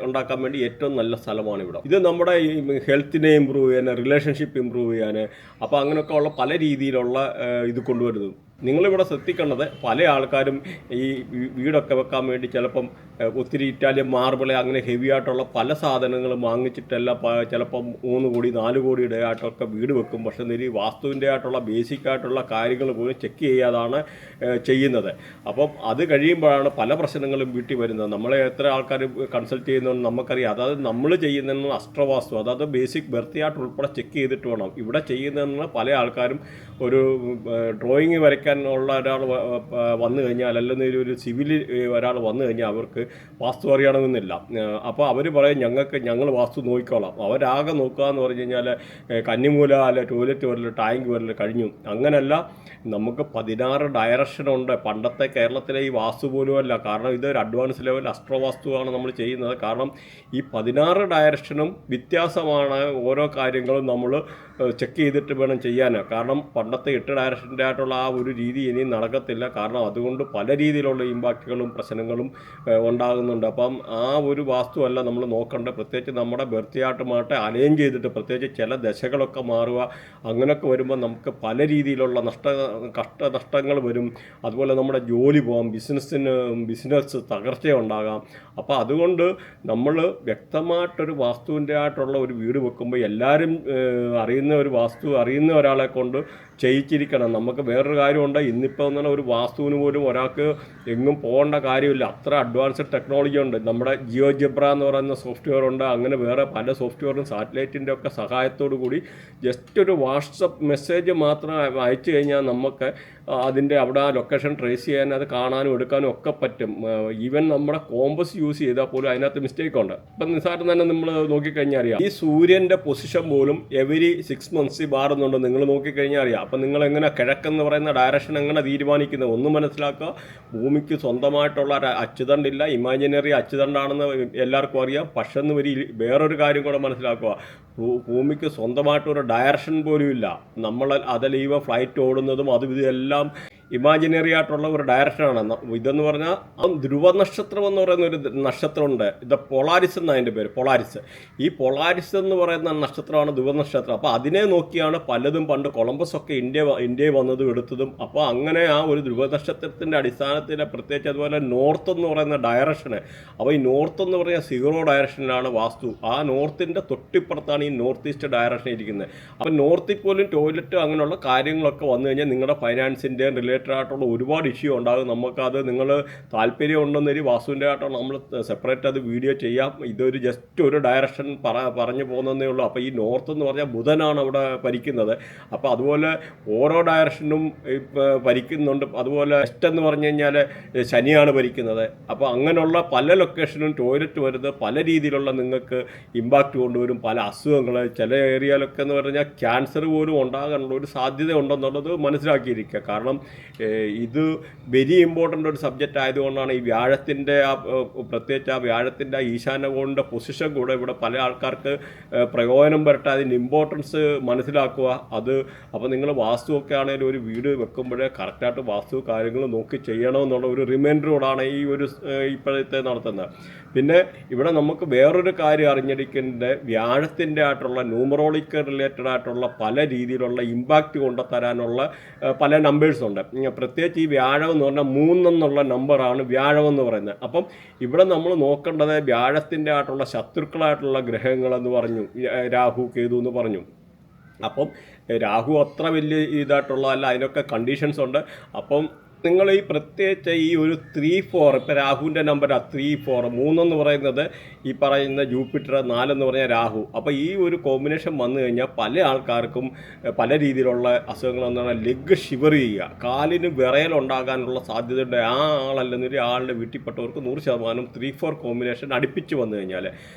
ഉണ്ടാക്കാൻ വേണ്ടി ഏറ്റവും നല്ല സ്ഥലമാണ് ഇവിടെ. ഇത് നമ്മുടെ ഈ ഹെൽത്തിനെ ഇമ്പ്രൂവ് ചെയ്യാൻ, റിലേഷൻഷിപ്പ് ഇമ്പ്രൂവ് ചെയ്യാൻ, അപ്പോൾ അങ്ങനെയൊക്കെ ഉള്ള പല രീതിയിലുള്ള ഇത് കൊണ്ടുവരുന്നത്. നിങ്ങളിവിടെ ശ്രദ്ധിക്കേണ്ടത് പല ആൾക്കാരും ഈ വീടൊക്കെ വെക്കാൻ വേണ്ടി ചിലപ്പം ഒത്തിരി ഇറ്റാലിയൻ മാർബിള് അങ്ങനെ ഹെവി ആയിട്ടുള്ള പല സാധനങ്ങളും വാങ്ങിച്ചിട്ടെല്ലാം ചിലപ്പം 3 കോടി 4 കോടിയുടെ ആയിട്ടൊക്കെ വീട് വെക്കും. പക്ഷേ ഈ വാസ്തുവിൻ്റെ ആയിട്ടുള്ള ബേസിക് ആയിട്ടുള്ള കാര്യങ്ങൾ പോലും ചെക്ക് ചെയ്യാതാണ് ചെയ്യുന്നത്. അപ്പം അത് കഴിയുമ്പോഴാണ് പല പ്രശ്നങ്ങളും വീട്ടിൽ വരുന്നത്. നമ്മളെ എത്ര ആൾക്കാർ കൺസൾട്ട് ചെയ്യുന്നതെന്ന് നമുക്കറിയാം. അതായത് നമ്മൾ ചെയ്യുന്നതെന്ന് അസ്ട്രവാസ്തു, അതായത് ബേസിക് ബർത്തിയായിട്ട് ഉൾപ്പെടെ ചെക്ക് ചെയ്തിട്ട് വേണം. ഇവിടെ ചെയ്യുന്നതെന്ന് പല ആൾക്കാരും ഒരു ഡ്രോയിങ് വരയ്ക്കാൻ ഉള്ള ഒരാൾ വന്നു കഴിഞ്ഞാൽ, അല്ലെങ്കിൽ ഒരു സിവിൽ ഒരാൾ വന്നു കഴിഞ്ഞാൽ അവർക്ക് വാസ്തു അറിയണമെന്നില്ല. അപ്പോൾ അവർ പറയും ഞങ്ങൾ വാസ്തു നോക്കിക്കോളാം. അവരാകെ നോക്കുക എന്ന് പറഞ്ഞു കഴിഞ്ഞാൽ കന്നിമൂല, അല്ലെ ടോയ്ലറ്റ് വരൽ, ടാങ്ക് വരൽ കഴിഞ്ഞു. അങ്ങനല്ല, നമുക്ക് 16 ഡയറക്ഷനുണ്ട്. പണ്ടത്തെ കേരളത്തിലെ ഈ വാസ്തു പോലും അല്ല. കാരണം ഇതൊരു അഡ്വാൻസ് ലെവൽ അസ്ട്രോവാസ്തുവാണ് നമ്മൾ ചെയ്യുന്നത്. കാരണം ഈ 16 ഡയറക്ഷനും വ്യത്യാസമാണ്. ഓരോ കാര്യങ്ങളും നമ്മൾ ചെക്ക് ചെയ്തിട്ട് വേണം ചെയ്യാൻ. കാരണം പണ്ടത്തെ 8 ഡയറക്ഷൻ്റെ ആയിട്ടുള്ള ആ ഒരു രീതി ഇനിയും നടക്കത്തില്ല. കാരണം അതുകൊണ്ട് പല രീതിയിലുള്ള ഇമ്പാക്റ്റുകളും പ്രശ്നങ്ങളും ഉണ്ടാകുന്നുണ്ട്. അപ്പം ആ ഒരു വാസ്തുവല്ല നമ്മൾ നോക്കേണ്ടത്. പ്രത്യേകിച്ച് നമ്മുടെ ബർത്തിയായിട്ടുമായിട്ട് അലൈൻ ചെയ്തിട്ട്, പ്രത്യേകിച്ച് ചില ദശകളൊക്കെ മാറുക, അങ്ങനെയൊക്കെ വരുമ്പോൾ നമുക്ക് പല രീതിയിലുള്ള കഷ്ടനഷ്ടങ്ങൾ വരും. അതുപോലെ നമ്മുടെ ജോലി പോകാം, ബിസിനസ് തകർച്ചയുണ്ടാകാം. അപ്പോൾ അതുകൊണ്ട് നമ്മൾ വ്യക്തമായിട്ടൊരു വാസ്തുവിൻ്റെ ആയിട്ടുള്ള ഒരു വീട് വെക്കുമ്പോൾ എല്ലാവരും അറിയുന്ന ഒരു വാസ്തു അറിയുന്ന ഒരാളെ കൊണ്ട് ചെയ്യിച്ചിരിക്കണം. നമുക്ക് വേറൊരു കാര്യമുണ്ട്, ഇന്നിപ്പോൾ എന്ന് പറഞ്ഞാൽ ഒരു വാസ്തുവിന് പോലും ഒരാൾക്ക് എങ്ങും പോകേണ്ട കാര്യമില്ല. അത്ര അഡ്വാൻസ്ഡ് ടെക്നോളജി ഉണ്ട്. നമ്മുടെ ജിയോജെബ്ര എന്ന് പറയുന്ന സോഫ്റ്റ്വെയർ ഉണ്ട്. അങ്ങനെ വേറെ പല സോഫ്റ്റ്വെയറും സാറ്റലൈറ്റിൻ്റെ ഒക്കെ സഹായത്തോടു കൂടി ജസ്റ്റ് ഒരു വാട്സപ്പ് മെസ്സേജ് മാത്രം അയച്ചു കഴിഞ്ഞാൽ നമുക്ക് അതിൻ്റെ അവിടെ ആ ലൊക്കേഷൻ ട്രേസ് ചെയ്യാൻ, അത് കാണാനും എടുക്കാനും ഒക്കെ പറ്റും. ഈവൻ നമ്മുടെ കോമ്പസ് യൂസ് ചെയ്താൽ പോലും അതിനകത്ത് മിസ്റ്റേക്ക് ഉണ്ട്. ഇപ്പം നിസ്സാരം തന്നെ നമ്മൾ നോക്കിക്കഴിഞ്ഞാൽ അറിയാം. ഈ സൂര്യൻ്റെ പൊസിഷൻ പോലും എവരി 6 months മാറുന്നുണ്ട്. നിങ്ങൾ നോക്കിക്കഴിഞ്ഞാൽ അറിയാം. അപ്പം നിങ്ങൾ എങ്ങനെ കിഴക്കെന്ന് പറയുന്ന ഡയറക്ഷൻ എങ്ങനെ തീരുമാനിക്കുന്നത് ഒന്ന് മനസ്സിലാക്കുക. ഭൂമിക്ക് സ്വന്തമായിട്ടുള്ള അച്ചുതണ്ടില്ല, ഇമാജിനറി അച്ചുതണ്ടാണെന്ന് എല്ലാവർക്കും അറിയാം. പക്ഷെ വേറൊരു കാര്യം കൂടെ മനസ്സിലാക്കുക. ഭൂമിക്ക് സ്വന്തമായിട്ടൊരു ഡയറക്ഷൻ പോലും ഇല്ല. നമ്മൾ അതിൽ ഫ്ലൈറ്റ് ഓടുന്നതും അതും ഇതെല്ലാം ഇമാജിനറി ആയിട്ടുള്ള ഒരു ഡയറക്ഷനാണ്. ഇതെന്ന് പറഞ്ഞാൽ ധ്രുവ നക്ഷത്രം എന്ന് പറയുന്ന ഒരു നക്ഷത്രമുണ്ട്. ഇത് പൊളാരിസ് എന്നാണ് അതിൻ്റെ പേര്, പൊളാരിസ്. ഈ പൊളാരിസ് എന്ന് പറയുന്ന നക്ഷത്രമാണ് ധ്രുവ നക്ഷത്രം. അപ്പോൾ അതിനെ നോക്കിയാണ് പലതും പണ്ട് കൊളംബസ് ഒക്കെ ഇന്ത്യയിൽ വന്നതും എടുത്തതും. അപ്പോൾ അങ്ങനെ ആ ഒരു ധ്രുവ നക്ഷത്രത്തിൻ്റെ അടിസ്ഥാനത്തിൽ പ്രത്യേകിച്ച് അതുപോലെ നോർത്ത് എന്ന് പറയുന്ന ഡയറക്ഷന്. അപ്പോൾ ഈ നോർത്ത് എന്ന് പറയുന്ന 0 ഡയറക്ഷനിലാണ് വാസ്തു. ആ നോർത്തിൻ്റെ തൊട്ടിപ്പുറത്താണ് ഈ നോർത്ത് ഈസ്റ്റ് ഡയറക്ഷൻ ഇരിക്കുന്നത്. അപ്പോൾ നോർത്തിൽ പോലും ടോയ്ലറ്റ് അങ്ങനെയുള്ള കാര്യങ്ങളൊക്കെ വന്നു കഴിഞ്ഞാൽ നിങ്ങളുടെ ഫൈനാൻസിൻ്റെ റിലേറ്റഡ് ആയിട്ടുള്ള ഒരുപാട് ഇഷ്യൂ ഉണ്ടാകും. നമുക്കത് നിങ്ങൾ താല്പര്യം ഉണ്ടെന്നൊരു വാസ്തുവിൻ്റെ ആയിട്ടുള്ള നമ്മൾ സെപ്പറേറ്റ് അത് വീഡിയോ ചെയ്യാം. ഇതൊരു ജസ്റ്റ് ഒരു ഡയറക്ഷൻ പറഞ്ഞു പോകുന്നതേ ഉള്ളൂ. അപ്പോൾ ഈ നോർത്ത് എന്ന് പറഞ്ഞാൽ ബുധനാണ് അവിടെ ഭരിക്കുന്നത്. അപ്പോൾ അതുപോലെ ഓരോ ഡയറക്ഷനും ഭരിക്കുന്നുണ്ട്. അതുപോലെ വെസ്റ്റ് എന്ന് പറഞ്ഞു കഴിഞ്ഞാൽ ശനിയാണ് ഭരിക്കുന്നത്. അപ്പോൾ അങ്ങനെയുള്ള പല ലൊക്കേഷനും ടോയ്ലറ്റ് വരുന്നത് പല രീതിയിലുള്ള നിങ്ങൾക്ക് ഇമ്പാക്റ്റ് കൊണ്ടുവരും. പല അസുഖങ്ങൾ ചില ഏരിയയിലൊക്കെ എന്ന് പറഞ്ഞാൽ ക്യാൻസർ പോലും ഉണ്ടാകാനുള്ള ഒരു സാധ്യത ഉണ്ടെന്നുള്ളത് മനസ്സിലാക്കിയിരിക്കുക. കാരണം ഇത് വെരി ഇമ്പോർട്ടൻ്റ് ഒരു സബ്ജക്റ്റ് ആയതുകൊണ്ടാണ് ഈ വ്യാഴത്തിൻ്റെ പ്രത്യേകിച്ച് ആ വ്യാഴത്തിൻ്റെ ഈശാനകോണിൻ്റെ പൊസിഷൻ കൂടെ ഇവിടെ പല ആൾക്കാർക്ക് പ്രയോജനം വരട്ടെ, അതിൻ്റെ ഇമ്പോർട്ടൻസ് മനസ്സിലാക്കുക. അപ്പോൾ നിങ്ങൾ വാസ്തുവൊക്കെ ആണെങ്കിലും ഒരു വീട് വെക്കുമ്പോഴേ കറക്റ്റായിട്ട് വാസ്തു കാര്യങ്ങൾ നോക്കി ചെയ്യണമെന്നുള്ള ഒരു റിമൈൻഡറോടാണ് ഈ ഒരു ഇപ്പോഴത്തെ നടത്തുന്നത്. പിന്നെ ഇവിടെ നമുക്ക് വേറൊരു കാര്യം അറിഞ്ഞിരിക്കേണ്ടത് വ്യാഴത്തിൻ്റെ ആയിട്ടുള്ള ന്യൂമറോളിക്ക് റിലേറ്റഡ് ആയിട്ടുള്ള പല രീതിയിലുള്ള ഇമ്പാക്റ്റ് കൊണ്ടുതരാനുള്ള പല നമ്പേഴ്സുണ്ട്. പ്രത്യേകിച്ച് ഈ വ്യാഴം എന്ന് പറഞ്ഞാൽ 3 എന്നുള്ള നമ്പറാണ് വ്യാഴം എന്ന് പറയുന്നത്. അപ്പം ഇവിടെ നമ്മൾ നോക്കേണ്ടത് വ്യാഴത്തിൻ്റെ ആയിട്ടുള്ള ശത്രുക്കളായിട്ടുള്ള ഗ്രഹങ്ങളെന്ന് പറഞ്ഞു, രാഹു കേതു എന്ന് പറഞ്ഞു. അപ്പം രാഹു അത്ര വലിയ ഇതായിട്ടുള്ളതല്ല, അതിനൊക്കെ കണ്ടീഷൻസ് ഉണ്ട്. അപ്പം നിങ്ങൾ ഈ പ്രത്യേകിച്ച് ഈ ഒരു 3-4 ഇപ്പോൾ രാഹുവിൻ്റെ നമ്പറാണ് 3-4, 3 എന്ന് പറയുന്നത് ഈ പറയുന്ന ജൂപ്പിറ്റർ, 4 എന്ന് പറഞ്ഞാൽ രാഹു. അപ്പോൾ ഈ ഒരു കോമ്പിനേഷൻ വന്നു കഴിഞ്ഞാൽ പല ആൾക്കാർക്കും പല രീതിയിലുള്ള അസുഖങ്ങളെന്ന് പറഞ്ഞാൽ ലെഗ് ഷിവർ ചെയ്യുക, കാലിന് വിറയലുണ്ടാകാനുള്ള സാധ്യതയുണ്ട്. ആ ആളല്ലെന്നൊരു ആളുടെ വീട്ടിൽപ്പെട്ടവർക്ക് 100% 3-4 കോമ്പിനേഷൻ അടുപ്പിച്ച് വന്നു കഴിഞ്ഞാൽ.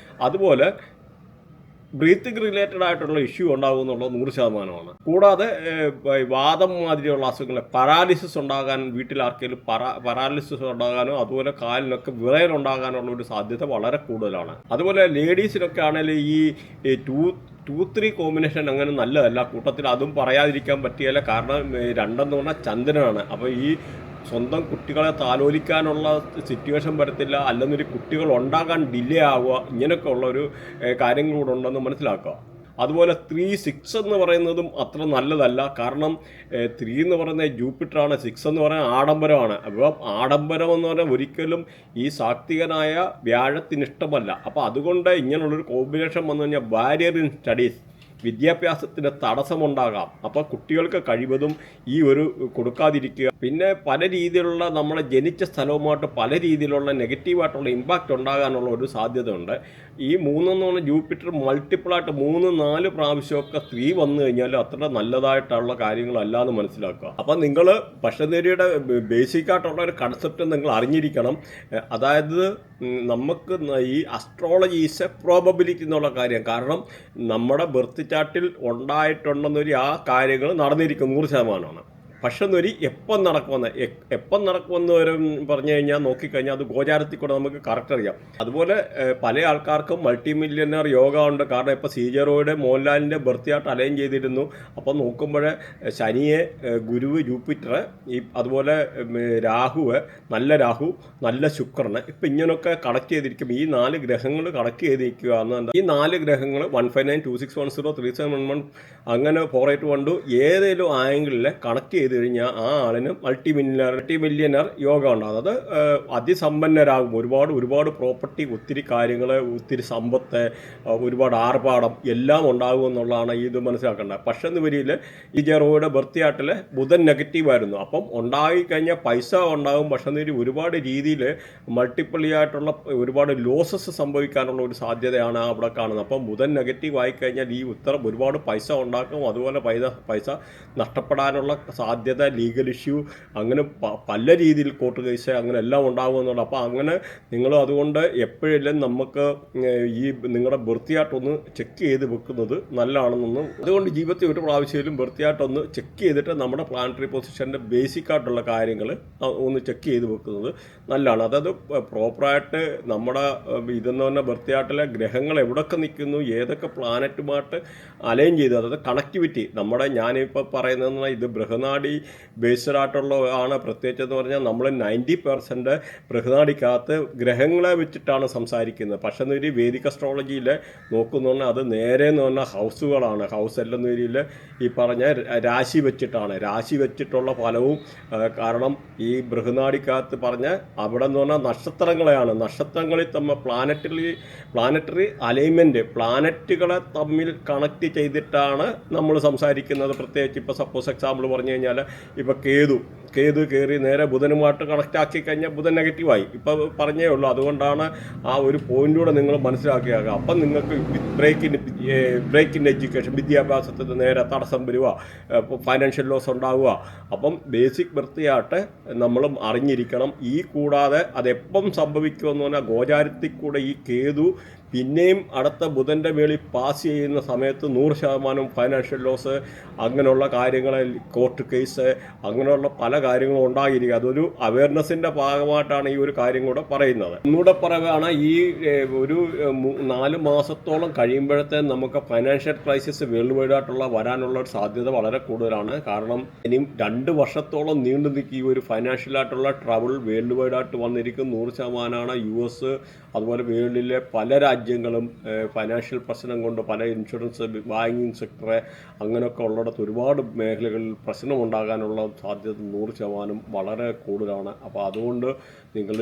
അതുപോലെ ബ്രീത്തിങ് റിലേറ്റഡ് ആയിട്ടുള്ള ഇഷ്യൂ ഉണ്ടാകുമെന്നുള്ളത് 100%. കൂടാതെ വാദം മാതിരിയുള്ള അസുഖങ്ങൾ, പരാലിസിസ് ഉണ്ടാകാൻ, വീട്ടിൽ ആർക്കെങ്കിലും പരാലിസിസ് ഉണ്ടാകാനോ അതുപോലെ കാലിനൊക്കെ വിറയലുണ്ടാകാനുള്ള ഒരു സാധ്യത വളരെ കൂടുതലാണ്. അതുപോലെ ലേഡീസിനൊക്കെ ആണെങ്കിൽ ഈ 2-3 കോമ്പിനേഷൻ അങ്ങനെ നല്ലതല്ല. കൂട്ടത്തിൽ അതും പറയാതിരിക്കാൻ പറ്റിയല്ല, കാരണം 2 എന്ന് പറഞ്ഞാൽ ചന്ദ്രനാണ്. അപ്പോൾ ഈ സ്വന്തം കുട്ടികളെ താലോലിക്കാനുള്ള സിറ്റുവേഷൻ വരത്തില്ല, അല്ലെന്നൊരു കുട്ടികൾ ഉണ്ടാകാൻ ഡിലേ ആവുക, ഇങ്ങനെയൊക്കെ ഉള്ളൊരു കാര്യങ്ങളൂടെ ഉണ്ടെന്ന് മനസ്സിലാക്കുക. അതുപോലെ 3-6 എന്ന് പറയുന്നതും അത്ര നല്ലതല്ല, കാരണം 3 എന്ന് പറയുന്നത് ജൂപ്പിറ്ററാണ്, 6 എന്ന് പറയുന്നത് ആഡംബരമാണ്. അപ്പോൾ ആഡംബരം എന്ന് പറഞ്ഞാൽ ഒരിക്കലും ഈ സാത്വികനായ വ്യാഴത്തിന് ഇഷ്ടമല്ല. അപ്പോൾ അതുകൊണ്ട് ഇങ്ങനെയുള്ളൊരു കോമ്പിനേഷൻ വന്നു കഴിഞ്ഞാൽ ബാരിയർ ഇൻ സ്റ്റഡീസ്, വിദ്യാഭ്യാസത്തിന് തടസ്സമുണ്ടാകാം. അപ്പോൾ കുട്ടികൾക്ക് കഴിവതും ഈ ഒരു കൊടുക്കാതിരിക്കുക. പിന്നെ പല രീതിയിലുള്ള നമ്മളെ ജനിച്ച സ്ഥലവുമായിട്ട് പല രീതിയിലുള്ള നെഗറ്റീവായിട്ടുള്ള ഇമ്പാക്റ്റ് ഉണ്ടാകാനുള്ള ഒരു സാധ്യത ഉണ്ട്. ഈ 3 എന്ന് പറഞ്ഞാൽ ജൂപ്പിറ്റർ മൾട്ടിപ്പിളായിട്ട് 3-4 പ്രാവശ്യമൊക്കെ 3 വന്നു കഴിഞ്ഞാൽ അത്ര നല്ലതായിട്ടുള്ള കാര്യങ്ങളല്ല എന്ന് മനസ്സിലാക്കുക. അപ്പം നിങ്ങൾ ഭക്ഷണരീതിയുടെ ബേസിക്കായിട്ടുള്ള ഒരു കൺസെപ്റ്റ് നിങ്ങൾ അറിഞ്ഞിരിക്കണം. അതായത് നമുക്ക് ഈ അസ്ട്രോളജി ഈസ് എ പ്രോബബിലിറ്റി എന്നുള്ള കാര്യം, കാരണം നമ്മുടെ ബർത്ത് ചാർട്ടിൽ ഉണ്ടായിട്ടുണ്ടെന്നൊരു ആ കാര്യങ്ങൾ നടന്നിരിക്കും 100%. പക്ഷെ എന്നൊരു എപ്പം നടക്കുമെന്ന് വരെ പറഞ്ഞു കഴിഞ്ഞാൽ നോക്കിക്കഴിഞ്ഞാൽ അത് ഗോചാരത്തിൽ കൂടെ നമുക്ക് കറക്റ്റ് അറിയാം. അതുപോലെ പല ആൾക്കാർക്കും മൾട്ടി മില്യണർ യോഗ ഉണ്ട്, കാരണം ഇപ്പോൾ സീജറോയുടെ മോഹൻലാലിൻ്റെ ബർത്തിയായിട്ട് അലൈൻ ചെയ്തിരുന്നു. അപ്പോൾ നോക്കുമ്പോൾ ശനിയെ, ഗുരുവ്, ജൂപ്പിറ്റർ, അതുപോലെ രാഹുവ്, നല്ല രാഹു, നല്ല ശുക്രന്, ഇപ്പം ഇങ്ങനെയൊക്കെ കണക്ട് ചെയ്തിരിക്കും. ഈ 4 ഗ്രഹങ്ങൾ കണക്ട് ചെയ്തിരിക്കുക എന്ന് ഈ 4 ഗ്രഹങ്ങൾ 15926103711 അങ്ങനെ 4812 ഏതെങ്കിലും ആംഗിളിൽ കണക്ട് ചെയ്ത് കഴിഞ്ഞാൽ ആ ആളിന് മൾട്ടി മില്യണർ യോഗ ഉണ്ടാകും. അത് അതിസമ്പന്നരാകും, ഒരുപാട് പ്രോപ്പർട്ടി, ഒത്തിരി കാര്യങ്ങൾ, ഒത്തിരി സമ്പത്ത്, ഒരുപാട് ആർഭാടം എല്ലാം ഉണ്ടാകും എന്നുള്ളതാണ് ഇത് മനസ്സിലാക്കേണ്ടത്. പക്ഷെ എന്ന് വരിയിൽ ഈ ജെറോയുടെ ബർത്തിയാട്ടിൽ ബുധൻ നെഗറ്റീവായിരുന്നു. അപ്പം ഉണ്ടായിക്കഴിഞ്ഞാൽ പൈസ ഉണ്ടാകും, പക്ഷെ എന്ന് ഒരുപാട് രീതിയിൽ മൾട്ടിപ്പിളി ആയിട്ടുള്ള ഒരുപാട് ലോസസ് സംഭവിക്കാനുള്ള ഒരു സാധ്യതയാണ് അവിടെ കാണുന്നത്. അപ്പം ബുധൻ നെഗറ്റീവ് ആയിക്കഴിഞ്ഞാൽ ഈ ഉത്തരം ഒരുപാട് പൈസ ഉണ്ടാക്കും, അതുപോലെ പൈസ നഷ്ടപ്പെടാനുള്ള സാധ്യത, ലീഗൽ ഇഷ്യൂ, അങ്ങനെ പല രീതിയിൽ കോർട്ട് കേസ് അങ്ങനെ എല്ലാം ഉണ്ടാകുമെന്നുള്ളത്. അപ്പോൾ അങ്ങനെ നിങ്ങൾ അതുകൊണ്ട് എപ്പോഴെല്ലാം നമുക്ക് ഈ നിങ്ങളുടെ ബർത്തിയായിട്ടൊന്ന് ചെക്ക് ചെയ്ത് വെക്കുന്നത് നല്ലതാണെന്നൊന്നും, അതുകൊണ്ട് ജീവിതത്തിൽ ഒരു പ്രാവശ്യത്തിലും ബർത്തിയായിട്ടൊന്ന് ചെക്ക് ചെയ്തിട്ട് നമ്മുടെ പ്ലാനറ്ററി പൊസിഷൻ്റെ ബേസിക് ആയിട്ടുള്ള കാര്യങ്ങൾ ഒന്ന് ചെക്ക് ചെയ്ത് വെക്കുന്നത് നല്ലതാണ്. അതായത് പ്രോപ്പറായിട്ട് നമ്മുടെ ഇതെന്ന് പറഞ്ഞാൽ ബർത്തിയായിട്ടിലെ ഗ്രഹങ്ങൾ എവിടെയൊക്കെ നിൽക്കുന്നു, ഏതൊക്കെ പ്ലാനറ്റുമായിട്ട് അലൈൻ ചെയ്ത്, അതായത് കണക്ടിവിറ്റി. ഞാനിപ്പോൾ പറയുന്നത് ഇത് ബൃഹനാടി ബേസ്ഡ് ആയിട്ടുള്ള ആണ്. പ്രത്യേകിച്ച് എന്ന് പറഞ്ഞാൽ നമ്മൾ 90% ബൃഹനാടിക്കകത്ത് ഗ്രഹങ്ങളെ വെച്ചിട്ടാണ് സംസാരിക്കുന്നത്. പക്ഷെ എന്നൊരു വേദിക് അസ്ട്രോളജിയിൽ നോക്കുന്നു പറഞ്ഞാൽ അത് നേരെ എന്ന് പറഞ്ഞാൽ ഹൗസുകളാണ്. ഹൗസ് എല്ലാം രീതിയിൽ ഈ പറഞ്ഞ രാശി വെച്ചിട്ടുള്ള ഫലവും, കാരണം ഈ ബൃഹനാടിക്കകത്ത് പറഞ്ഞ അവിടെ എന്ന് പറഞ്ഞാൽ നക്ഷത്രങ്ങളെയാണ്, നക്ഷത്രങ്ങളിൽ തമ്മിൽ പ്ലാനറ്ററി അലൈൻമെൻറ്റ്, പ്ലാനറ്റുകളെ തമ്മിൽ കണക്ട് ചെയ്തിട്ടാണ് നമ്മൾ സംസാരിക്കുന്നത്. പ്രത്യേകിച്ച് ഇപ്പോൾ സപ്പോസ് എക്സാമ്പിൾ പറഞ്ഞു കഴിഞ്ഞാൽ ഇപ്പോൾ കേതു കയറി നേരെ ബുധനുമായിട്ട് കണക്റ്റ് ആക്കി കഴിഞ്ഞാൽ ബുധൻ നെഗറ്റീവായി, ഇപ്പോൾ പറഞ്ഞേ ഉള്ളൂ. അതുകൊണ്ടാണ് ആ ഒരു പോയിന്റിലൂടെ നിങ്ങൾ മനസ്സിലാക്കിയാകുക. അപ്പം നിങ്ങൾക്ക് ബ്രേക്ക് ഇൻ എഡ്യൂക്കേഷൻ, വിദ്യാഭ്യാസത്തിന് നേരെ തടസ്സം വരിക, ഫൈനാൻഷ്യൽ ലോസ് ഉണ്ടാവുക. അപ്പം ബേസിക് വൃത്തിയായിട്ട് നമ്മളും അറിഞ്ഞിരിക്കണം. ഈ കൂടാതെ അതെപ്പം സംഭവിക്കുമെന്ന് പറഞ്ഞാൽ ഗോചാരത്തിൽ കൂടെ ഈ കേതു പിന്നെയും അടുത്ത ബുധൻ്റെ മേളിൽ പാസ് ചെയ്യുന്ന സമയത്ത് 100% ഫൈനാൻഷ്യൽ ലോസ്, അങ്ങനെയുള്ള കാര്യങ്ങൾ, കോർട്ട് കേസ്, അങ്ങനെയുള്ള പല കാര്യങ്ങളും ഉണ്ടായിരിക്കും. അതൊരു അവയർനെസ്സിൻ്റെ ഭാഗമായിട്ടാണ് ഈ ഒരു കാര്യം കൂടെ പറയുന്നത്. ഒന്നുകൂടെ പറയുകയാണ്, ഈ ഒരു 4 മാസത്തോളം കഴിയുമ്പോഴത്തെ നമുക്ക് ഫൈനാൻഷ്യൽ ക്രൈസിസ് വേൾഡ് വൈഡായിട്ടുള്ള വരാനുള്ള ഒരു സാധ്യത വളരെ കൂടുതലാണ്. കാരണം ഇനിയും 2 വർഷത്തോളം നീണ്ടു നിൽക്കി ഈ ഒരു ഫൈനാൻഷ്യലായിട്ടുള്ള ട്രബിൾ വേൾഡ് വൈഡായിട്ട് വന്നിരിക്കും. 100% US അതുപോലെ വേൾഡിലെ പല രാജ്യങ്ങളും ഫൈനാൻഷ്യൽ പ്രശ്നം കൊണ്ട് പല ഇൻഷുറൻസ്, ബാങ്കിങ് സെക്ടർ അങ്ങനെയൊക്കെ ഉള്ളിടത്ത് ഒരുപാട് മേഖലകളിൽ പ്രശ്നമുണ്ടാകാനുള്ള സാധ്യത 100% വളരെ കൂടുതലാണ്. അപ്പോൾ അതുകൊണ്ട് നിങ്ങൾ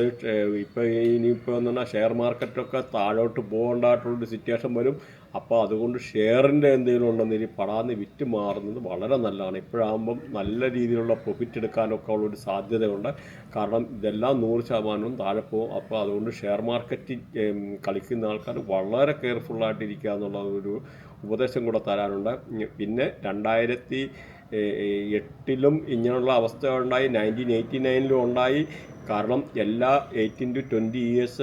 ഇനിയിപ്പോൾ എന്ന് പറഞ്ഞാൽ ഷെയർ മാർക്കറ്റൊക്കെ താഴോട്ട് പോകേണ്ടതായിട്ടുള്ളൊരു സിറ്റുവേഷൻ വരും. അപ്പോൾ അതുകൊണ്ട് ഷെയറിൻ്റെ എന്തെങ്കിലും ഉണ്ടെന്ന് ഇനി പടാന്ന് വിറ്റ് മാറുന്നത് വളരെ നല്ലതാണ്. ഇപ്പോഴാകുമ്പം നല്ല രീതിയിലുള്ള പ്രോഫിറ്റ് എടുക്കാനൊക്കെ ഉള്ളൊരു സാധ്യതയുണ്ട്. കാരണം ഇതെല്ലാം 100% താഴെ പോകും. അപ്പോൾ അതുകൊണ്ട് ഷെയർ മാർക്കറ്റിൽ കളിക്കുന്ന ആൾക്കാർ വളരെ കെയർഫുള്ളായിട്ടിരിക്കുക എന്നുള്ള ഒരു ഉപദേശം കൂടെ തരാനുണ്ട്. പിന്നെ 2008 ഇങ്ങനെയുള്ള അവസ്ഥ ഉണ്ടായി, 1989 ഉണ്ടായി. കാരണം എല്ലാ 18 to 20 years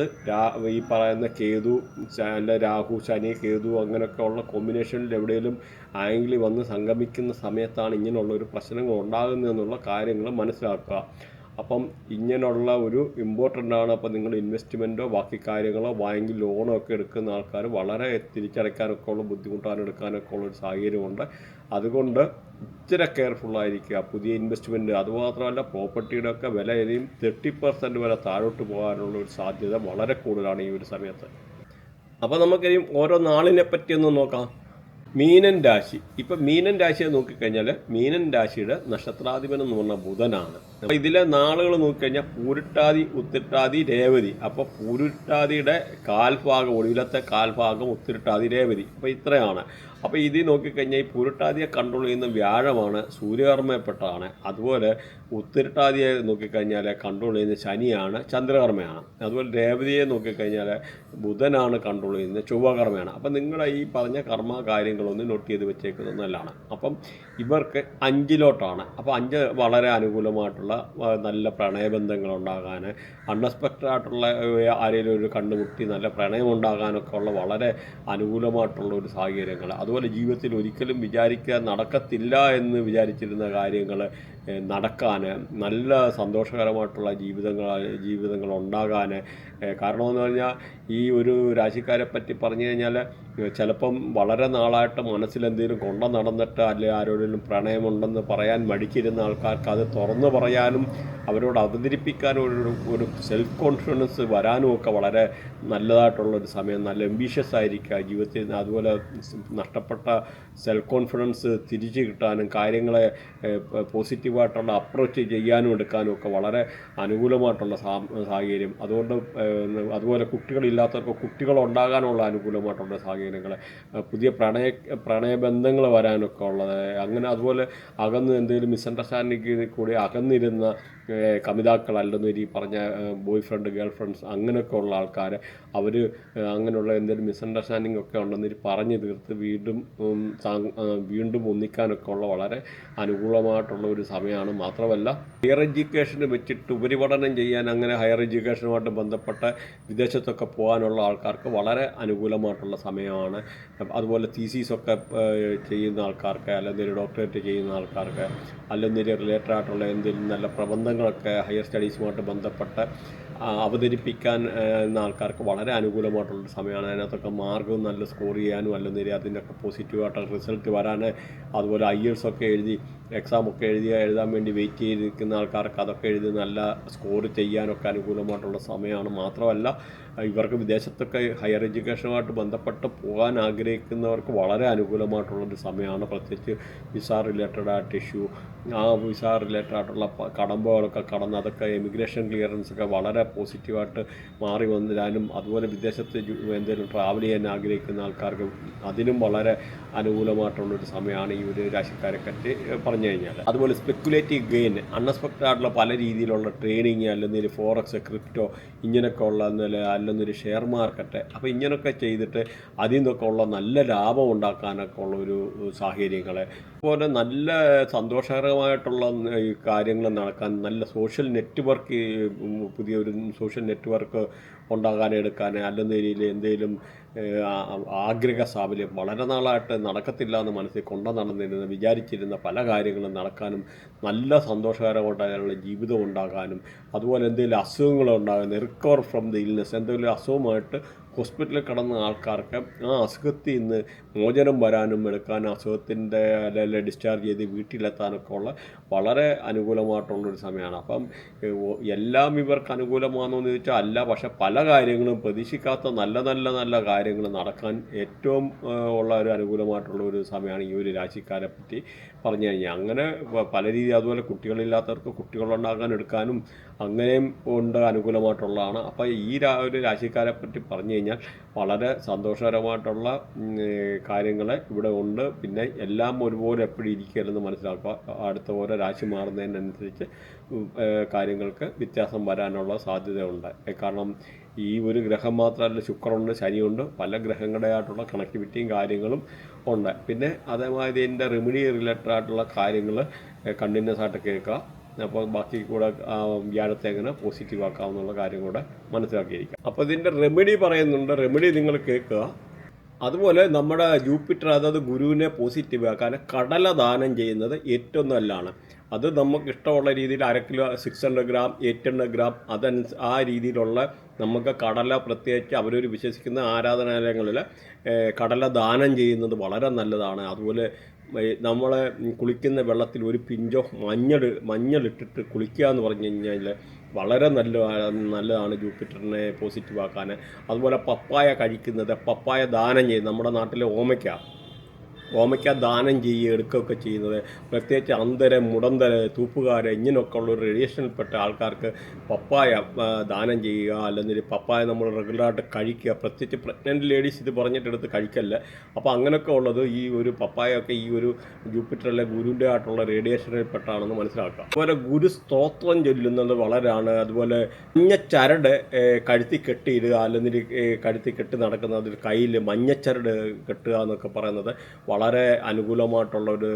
ഈ പറയുന്ന കേതു അല്ല രാഹു, ശനി, കേതു അങ്ങനെയൊക്കെ ഉള്ള കോമ്പിനേഷനിൽ എവിടെയെങ്കിലും ആംഗിൾ വന്ന് സംഗമിക്കുന്ന സമയത്താണ് ഇങ്ങനെയുള്ളൊരു പ്രശ്നങ്ങൾ ഉണ്ടാകുന്നതെന്നുള്ള കാര്യങ്ങൾ മനസ്സിലാക്കുക. അപ്പം ഇങ്ങനെയുള്ള ഒരു ഇമ്പോർട്ടൻ്റ് ആണ്. അപ്പോൾ നിങ്ങൾ ഇൻവെസ്റ്റ്മെൻറ്റോ ബാക്കി കാര്യങ്ങളോ ബാങ്കിൽ ലോണോ ഒക്കെ എടുക്കുന്ന ആൾക്കാർ വളരെ തിരിച്ചടയ്ക്കാനൊക്കെ ഉള്ള ബുദ്ധിമുട്ടാനെടുക്കാനൊക്കെ ഉള്ളൊരു സാഹചര്യമുണ്ട്. അതുകൊണ്ട് ഇച്ചിരി കെയർഫുള്ളായിരിക്കുക. പുതിയ ഇൻവെസ്റ്റ്മെൻറ്റ് അതുമാത്രമല്ല, പ്രോപ്പർട്ടിയുടെ ഒക്കെ വില ഇനിയും 30% വരെ താഴോട്ട് പോകാനുള്ള ഒരു സാധ്യത വളരെ കൂടുതലാണ് ഈ ഒരു സമയത്ത്. അപ്പോൾ നമുക്കിനിയും ഓരോ നാളിനെ പറ്റിയൊന്ന് നോക്കാം. മീനൻ രാശി. ഇപ്പം മീനൻ രാശിയെ നോക്കിക്കഴിഞ്ഞാൽ മീനൻ രാശിയുടെ നക്ഷത്രാധിപൻ എന്ന് പറഞ്ഞാൽ ബുധനാണ്. അപ്പോൾ ഇതിലെ നാളുകൾ നോക്കിക്കഴിഞ്ഞാൽ പൂരിട്ടാതി, ഉത്തിരട്ടാതി, രേവതി. അപ്പോൾ പൂരിട്ടാതിയുടെ കാൽഭാഗം, ഒടുവിലത്തെ കാൽഭാഗം ഉത്തിരട്ടാതി, രേവതി. അപ്പോൾ ഇത്രയാണ്. അപ്പോൾ ഇതിൽ നോക്കിക്കഴിഞ്ഞാൽ ഈ പൂരിട്ടാതിയെ കൺട്രോൾ ചെയ്യുന്ന വ്യാഴമാണ്, സൂര്യകർമ്മയപ്പെട്ടതാണ്. അതുപോലെ ഉത്തിരട്ടാതിയെ നോക്കിക്കഴിഞ്ഞാൽ കൺട്രോൾ ചെയ്യുന്ന ശനിയാണ്, ചന്ദ്രകർമ്മയാണ്. അതുപോലെ രേവതിയെ നോക്കിക്കഴിഞ്ഞാൽ ബുധനാണ് കൺട്രോൾ ചെയ്യുന്നത്, ചൊവ്വകർമ്മയാണ്. അപ്പം നിങ്ങളുടെ ഈ പറഞ്ഞ കർമ്മ കാര്യങ്ങളൊന്ന് നോട്ട് ചെയ്ത് വെച്ചേക്കുന്നത് നല്ലതാണ്. അപ്പം ഇവർക്ക് 5 അപ്പോൾ 5 വളരെ അനുകൂലമായിട്ടുള്ള നല്ല പ്രണയബന്ധങ്ങൾ ഉണ്ടാകാൻ, അൺഎക്സ്പെക്റ്റഡ് ആയിട്ടുള്ള ആരെങ്കിലും ഒരു കണ്ടുമുട്ടി നല്ല പ്രണയം ഉണ്ടാകാനൊക്കെ ഉള്ള വളരെ അനുകൂലമായിട്ടുള്ള ഒരു സാഹചര്യങ്ങൾ. അതുപോലെ ജീവിതത്തിൽ ഒരിക്കലും നടക്കത്തില്ല എന്ന് വിചാരിച്ചിരുന്ന കാര്യങ്ങൾ നടക്കാൻ, നല്ല സന്തോഷകരമായിട്ടുള്ള ജീവിതങ്ങൾ ഉണ്ടാകാൻ. കാരണമെന്ന് പറഞ്ഞാൽ ഈ ഒരു രാശിക്കാരെ പറ്റി പറഞ്ഞു കഴിഞ്ഞാൽ ചിലപ്പം വളരെ നാളായിട്ട് മനസ്സിലെന്തെങ്കിലും നടന്നിട്ട് അല്ലെങ്കിൽ ആരോടെങ്കിലും പ്രണയമുണ്ടെന്ന് പറയാൻ മടിച്ചിരുന്ന ആൾക്കാർക്ക് അത് തുറന്നു പറയാനും അവരോട് അവതരിപ്പിക്കാനും ഒരു സെൽഫ് കോൺഫിഡൻസ് വരാനും ഒക്കെ വളരെ നല്ലതായിട്ടുള്ളൊരു സമയം. നല്ല എംബീഷ്യസ് ആയിരിക്കുക ജീവിതത്തിൽ. അതുപോലെ നഷ്ടപ്പെട്ട സെൽഫ് കോൺഫിഡൻസ് തിരിച്ചു കിട്ടാനും കാര്യങ്ങളെ പോസിറ്റീവായിട്ടുള്ള അപ്രോച്ച് ചെയ്യാനും എടുക്കാനും ഒക്കെ വളരെ അനുകൂലമായിട്ടുള്ള സാഹചര്യം. അതുപോലെ കുട്ടികളില്ലാത്തവർക്ക് കുട്ടികളുണ്ടാകാനുള്ള അനുകൂലമായിട്ടുള്ള സാഹചര്യങ്ങൾ, പുതിയ പ്രണയബന്ധങ്ങൾ വരാനൊക്കെ ഉള്ളത്. അങ്ങനെ അതുപോലെ എന്തെങ്കിലും മിസ്അണ്ടർസ്റ്റാൻഡിങ് കൂടി അകന്നിരുന്ന കമിതാക്കൾ അല്ലെന്ന് ഈ പറഞ്ഞ ബോയ് ഫ്രണ്ട്, ഗേൾ ഫ്രണ്ട്സ് അങ്ങനെയൊക്കെ ഉള്ള ആൾക്കാർ അവർ അങ്ങനെയുള്ള എന്തെങ്കിലും മിസ്അണ്ടർസ്റ്റാൻഡിങ് ഒക്കെ ഉണ്ടെന്ന് പറഞ്ഞു തീർത്ത് വീണ്ടും ഒന്നിക്കാനൊക്കെ ഉള്ള വളരെ അനുകൂലമായിട്ടുള്ള ഒരു സമയമാണ്. മാത്രമല്ല ഹയർ എഡ്യൂക്കേഷന് വെച്ചിട്ട് ഉപരിപഠനം ചെയ്യാൻ, അങ്ങനെ ഹയർ എഡ്യൂക്കേഷനുമായിട്ട് ബന്ധപ്പെട്ട വിദേശത്തൊക്കെ പോകാനുള്ള ആൾക്കാർക്ക് വളരെ അനുകൂലമായിട്ടുള്ള സമയമാണ്. അതുപോലെ തീസീസൊക്കെ ചെയ്യുന്ന ആൾക്കാർക്ക്, അല്ലെങ്കിൽ ഡോക്ടറേറ്റ് ചെയ്യുന്ന ആൾക്കാർക്ക്, അല്ലെങ്കിൽ റിലേറ്റഡ് ആയിട്ടുള്ള എന്തെങ്കിലും നല്ല പ്രബന്ധങ്ങളൊക്കെ ഹയർ സ്റ്റഡീസുമായിട്ട് ബന്ധപ്പെട്ട് അവതരിപ്പിക്കാൻ എന്ന ആൾക്കാർക്ക് വളരെ അനുകൂലമായിട്ടുള്ളൊരു സമയമാണ്. അതിനകത്തൊക്കെ മാർക്കും നല്ല സ്കോർ ചെയ്യാനും അല്ലെങ്കിൽ അതിൻ്റെയൊക്കെ പോസിറ്റീവായിട്ട് റിസൾട്ട് വരാൻ, അതുപോലെ IELTS ഒക്കെ എഴുതി എക്സാമൊക്കെ എഴുതാൻ വേണ്ടി വെയിറ്റ് ചെയ്തിരിക്കുന്ന ആൾക്കാർക്ക് അതൊക്കെ എഴുതി നല്ല സ്കോർ ചെയ്യാനൊക്കെ അനുകൂലമായിട്ടുള്ള സമയമാണ്. മാത്രമല്ല ഇവർക്ക് വിദേശത്തൊക്കെ ഹയർ എഡ്യൂക്കേഷനുമായിട്ട് ബന്ധപ്പെട്ട് പോകാൻ ആഗ്രഹിക്കുന്നവർക്ക് വളരെ അനുകൂലമായിട്ടുള്ളൊരു സമയമാണ്. പ്രത്യേകിച്ച് വിസ റിലേറ്റഡ് ആയിട്ട് ഇഷ്യൂ, ആ വിസ റിലേറ്റഡ് ആയിട്ടുള്ള കടമ്പകളൊക്കെ കടന്ന് അതൊക്കെ എമിഗ്രേഷൻ ക്ലിയറൻസൊക്കെ വളരെ പോസിറ്റീവായിട്ട് മാറി വന്നിരാനും, അതുപോലെ വിദേശത്ത് എന്തെങ്കിലും ട്രാവൽ ചെയ്യാൻ ആഗ്രഹിക്കുന്ന ആൾക്കാർക്ക് അതിനും വളരെ അനുകൂലമായിട്ടുള്ളൊരു സമയമാണ് ഈ ഒരു രാശിക്കാരെ പറ്റി പറഞ്ഞു കഴിഞ്ഞാൽ. അതുപോലെ സ്പെക്കുലേറ്റീവ് ഗെയിൻ, അൺഎക്സ്പെക്റ്റഡ് ആയിട്ടുള്ള പല രീതിയിലുള്ള ട്രേഡിങ്, അല്ലെങ്കിൽ ഫോറക്സ്, ക്രിപ്റ്റോ ഇങ്ങനെയൊക്കെ ഉള്ള അല്ലെന്നൊരു ഷെയർ മാർക്കറ്റ്. അപ്പോൾ ഇങ്ങനെയൊക്കെ ചെയ്തിട്ട് അതിൽ നിന്നൊക്കെ ഉള്ള നല്ല ലാഭം ഉണ്ടാക്കാനൊക്കെ ഉള്ളൊരു സാഹചര്യങ്ങൾ. അതുപോലെ നല്ല സന്തോഷകരമായിട്ടുള്ള കാര്യങ്ങൾ നടക്കാൻ, നല്ല സോഷ്യൽ നെറ്റ്വർക്ക്, പുതിയൊരു സോഷ്യൽ നെറ്റ്വർക്ക് ഉണ്ടാകാൻ, എടുക്കാൻ, അല്ലെന്ന രീതിയിൽ എന്തെങ്കിലും ആഗ്രഹ സാഫല്യം വളരെ നാളായിട്ട് നടക്കത്തില്ല എന്ന് മനസ്സിൽ നടന്നിരുന്ന വിചാരിച്ചിരുന്ന പല കാര്യങ്ങളും നടക്കാനും നല്ല സന്തോഷകരമായിട്ടുള്ള ജീവിതം ഉണ്ടാകാനും അതുപോലെ എന്തെങ്കിലും അസുഖങ്ങളുണ്ടാകുന്ന റിക്കവർ ഫ്രം ദ ഇൽനെസ് എന്തെങ്കിലും അസുഖമായിട്ട് ഹോസ്പിറ്റലിൽ കിടന്ന ആൾക്കാർക്ക് ആ അസുഖത്തിൽ നിന്ന് മോചനം വരാനും എടുക്കാനും അസുഖത്തിൻ്റെ അല്ലെങ്കിൽ ഡിസ്ചാർജ് ചെയ്ത് വീട്ടിലെത്താനൊക്കെ ഉള്ള വളരെ അനുകൂലമായിട്ടുള്ളൊരു സമയമാണ്. അപ്പം എല്ലാം ഇവർക്ക് അനുകൂലമാണെന്ന് ചോദിച്ചാൽ അല്ല, പക്ഷെ പല കാര്യങ്ങളും പ്രതീക്ഷിക്കാത്ത നല്ല നല്ല നല്ല കാര്യങ്ങൾ നടക്കാൻ ഏറ്റവും ഉള്ള ഒരു അനുകൂലമായിട്ടുള്ള ഒരു സമയമാണ് ഈ ഒരു രാശിക്കാരെ പറ്റി പറഞ്ഞു കഴിഞ്ഞാൽ. അങ്ങനെ പല രീതി അതുപോലെ കുട്ടികളില്ലാത്തവർക്ക് കുട്ടികളുണ്ടാകാൻ എടുക്കാനും അങ്ങനെയും ഉണ്ട് അനുകൂലമായിട്ടുള്ളതാണ്. അപ്പോൾ ഈ ഒരു രാശിക്കാരെ പറ്റി പറഞ്ഞു കഴിഞ്ഞാൽ വളരെ സന്തോഷകരമായിട്ടുള്ള കാര്യങ്ങൾ ഇവിടെ ഉണ്ട്. പിന്നെ എല്ലാം ഒരുപോലെ എപ്പോഴും ഇരിക്കുകയല്ലെന്ന് മനസ്സിലാക്കുക. അടുത്ത ഓരോ രാശി മാറുന്നതിനനുസരിച്ച് കാര്യങ്ങൾക്ക് വ്യത്യാസം വരാനുള്ള സാധ്യതയുണ്ട്. കാരണം ഈ ഒരു ഗ്രഹം മാത്രമല്ല, ശുക്രനുണ്ട്, ശനിയുണ്ട്, പല ഗ്രഹങ്ങളുടെയായിട്ടുള്ള കണക്ടിവിറ്റിയും കാര്യങ്ങളും ഉണ്ട്. പിന്നെ അതേമാതിരി ഇതിൻ്റെ റെമഡി റിലേറ്റഡ് ആയിട്ടുള്ള കാര്യങ്ങൾ കണ്ടിന്യൂസ് ആയിട്ട് കേൾക്കുക. അപ്പോൾ ബാക്കി കൂടെ വ്യാഴത്തെ എങ്ങനെ പോസിറ്റീവ് ആക്കാമെന്നുള്ള കാര്യം കൂടെ മനസ്സിലാക്കിയിരിക്കുക. അപ്പോൾ ഇതിൻ്റെ റെമഡി പറയുന്നുണ്ട്, റെമഡി നിങ്ങൾ കേൾക്കുക. അതുപോലെ നമ്മുടെ ജൂപ്പിറ്റർ അതായത് ഗുരുവിനെ പോസിറ്റീവ് ആക്കാൻ കടല ദാനം ചെയ്യുന്നത് ഏറ്റവും നല്ലതാണ്. അത് നമുക്ക് ഇഷ്ടമുള്ള രീതിയിൽ 1/2 കിലോ 600 ഗ്രാം 800 ഗ്രാം ആ രീതിയിലുള്ള നമുക്ക് കടല പ്രത്യേകിച്ച് അവരൊരു വിശ്വസിക്കുന്ന ആരാധനാലയങ്ങളിൽ കടല ദാനം ചെയ്യുന്നത് വളരെ നല്ലതാണ്. അതുപോലെ നമ്മൾ കുളിക്കുന്ന വെള്ളത്തിൽ ഒരു പിഞ്ചോ മഞ്ഞളിട്ടിട്ട് കുളിക്കുക എന്ന് പറഞ്ഞു കഴിഞ്ഞാൽ വളരെ നല്ലതാണ് ജൂപ്പിറ്ററിനെ പോസിറ്റീവ് ആക്കാൻ. അതുപോലെ പപ്പായ കഴിക്കുന്നത്, പപ്പായ ദാനം ചെയ്യുന്നത്, നമ്മുടെ നാട്ടിലെ ഓമയ്ക്ക ദാനം ചെയ്യുക എടുക്കുകയൊക്കെ ചെയ്യുന്നത്, പ്രത്യേകിച്ച് അന്തര മുടന്തര തൂപ്പുകാർ ഇങ്ങനെയൊക്കെ ഉള്ള ഒരു റേഡിയേഷനിൽപ്പെട്ട ആൾക്കാർക്ക് പപ്പായ ദാനം ചെയ്യുക. അല്ലെങ്കിൽ പപ്പായ നമ്മൾ റെഗുലറായിട്ട് കഴിക്കുക. പ്രത്യേകിച്ച് പ്രഗ്നൻറ്റ് ലേഡീസ് ഇത് പറഞ്ഞിട്ടെടുത്ത് കഴിക്കല്ല. അപ്പോൾ അങ്ങനെയൊക്കെ ഉള്ളത് ഈ ഒരു പപ്പായൊക്കെ ഈ ഒരു ജൂപ്പിറ്ററിലെ ഗുരുവിൻ്റെ ആയിട്ടുള്ള റേഡിയേഷനിൽപ്പെട്ടാണെന്ന് മനസ്സിലാക്കുക. അതുപോലെ ഗുരു സ്തോത്രം ചൊല്ലുന്നത് വളരെയാണ്. അതുപോലെ മഞ്ഞച്ചരട് കഴുത്തി കെട്ടിയിടുക, അല്ലെങ്കിൽ കഴുത്തി കെട്ടി നടക്കുന്നത് കയ്യിൽ മഞ്ഞച്ചരട് കെട്ടുക എന്നൊക്കെ പറയുന്നത് വളരെ അനുകൂലമായിട്ടുള്ളൊരു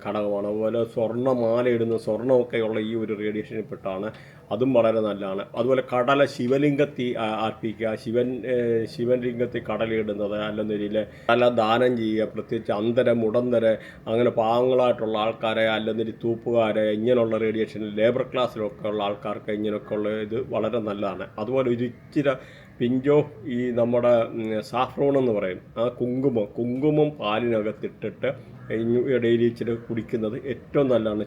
ഘടകമാണ്. അതുപോലെ സ്വർണ്ണമാല ഇടുന്ന സ്വർണ്ണമൊക്കെയുള്ള ഈ ഒരു റേഡിയേഷനിൽപ്പെട്ടാണ്, അതും വളരെ നല്ലതാണ്. അതുപോലെ കടല ശിവലിംഗത്തിൽ അർപ്പിക്കുക, ശിവലിംഗത്തിൽ കടലയിടുന്നത്, അല്ലെങ്കിൽ കടല ദാനം ചെയ്യുക. പ്രത്യേകിച്ച് അന്തര മുടന്തര അങ്ങനെ പാവങ്ങളായിട്ടുള്ള ആൾക്കാരെ അല്ലെങ്കിൽ തൂപ്പുകാരെ ഇങ്ങനെയുള്ള റേഡിയേഷനിൽ ലേബർ ക്ലാസ്സിലൊക്കെ ഉള്ള ആൾക്കാർക്ക് ഇങ്ങനെയൊക്കെ ഉള്ള ഇത് വളരെ നല്ലതാണ്. അതുപോലെ ഒരു ഇച്ചിരി പിഞ്ചോ ഈ നമ്മുടെ സാഫ്രോൺ എന്ന് പറയും, ആ കുങ്കുമം പാലിനകത്തിട്ടിട്ട് ഡെയിലി ഇച്ചിരി കുടിക്കുന്നത് ഏറ്റവും നല്ലതാണ്.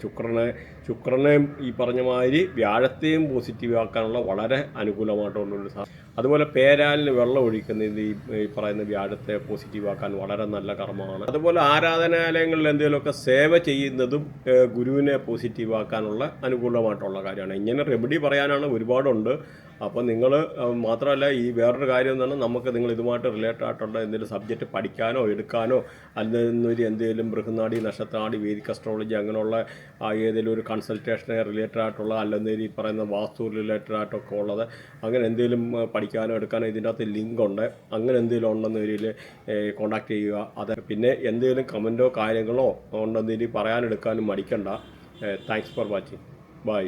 ശുക്രനെയും ഈ പറഞ്ഞ മാതിരി വ്യാഴത്തെയും പോസിറ്റീവ് ആക്കാനുള്ള വളരെ അനുകൂലമായിട്ടുള്ളൊരു അതുപോലെ പേരാലിന് വെള്ളം ഒഴിക്കുന്നത് ഈ പറയുന്ന വ്യാഴത്തെ പോസിറ്റീവ് ആക്കാൻ വളരെ നല്ല കർമ്മമാണ്. അതുപോലെ ആരാധനാലയങ്ങളിൽ എന്തെങ്കിലുമൊക്കെ സേവ ചെയ്യുന്നതും ഗുരുവിനെ പോസിറ്റീവ് ആക്കാനുള്ള അനുകൂലമായിട്ടുള്ള കാര്യമാണ്. ഇങ്ങനെ റെമഡി പറയാനാണ് ഒരുപാടുണ്ട്. അപ്പോൾ നിങ്ങൾ മാത്രമല്ല, ഈ വേറൊരു കാര്യം എന്ന് പറഞ്ഞാൽ നമുക്ക് നിങ്ങൾ ഇതുമായിട്ട് റിലേറ്റഡ് ആയിട്ടുള്ള എന്തെങ്കിലും സബ്ജക്റ്റ് പഠിക്കാനോ എടുക്കാനോ അല്ലെങ്കിൽ എന്തെങ്കിലും ബൃഹന്നാടി, നക്ഷത്രാടി, വേദിക് അസ്ട്രോളജി അങ്ങനെയുള്ള ഏതെങ്കിലും ഒരു കൺസൾട്ടേഷനെ റിലേറ്റഡ് ആയിട്ടുള്ള അല്ലെങ്കിൽ ഈ പറയുന്ന വാസ്തു റിലേറ്റഡ് ആയിട്ടൊക്കെ ഉള്ളത് അങ്ങനെ എന്തെങ്കിലും പഠിക്കാനോ എടുക്കാനോ ഇതിൻ്റെ അകത്ത് ലിങ്ക് ഉണ്ട്. അങ്ങനെ എന്തെങ്കിലും ഉണ്ടെന്ന രീതിയിൽ കോൺടാക്ട് ചെയ്യുക. അത് പിന്നെ എന്തെങ്കിലും കമൻറ്റോ കാര്യങ്ങളോ ഉണ്ടെന്ന് പറയാനെടുക്കാനും മടിക്കണ്ട. Thanks for watching. ബൈ.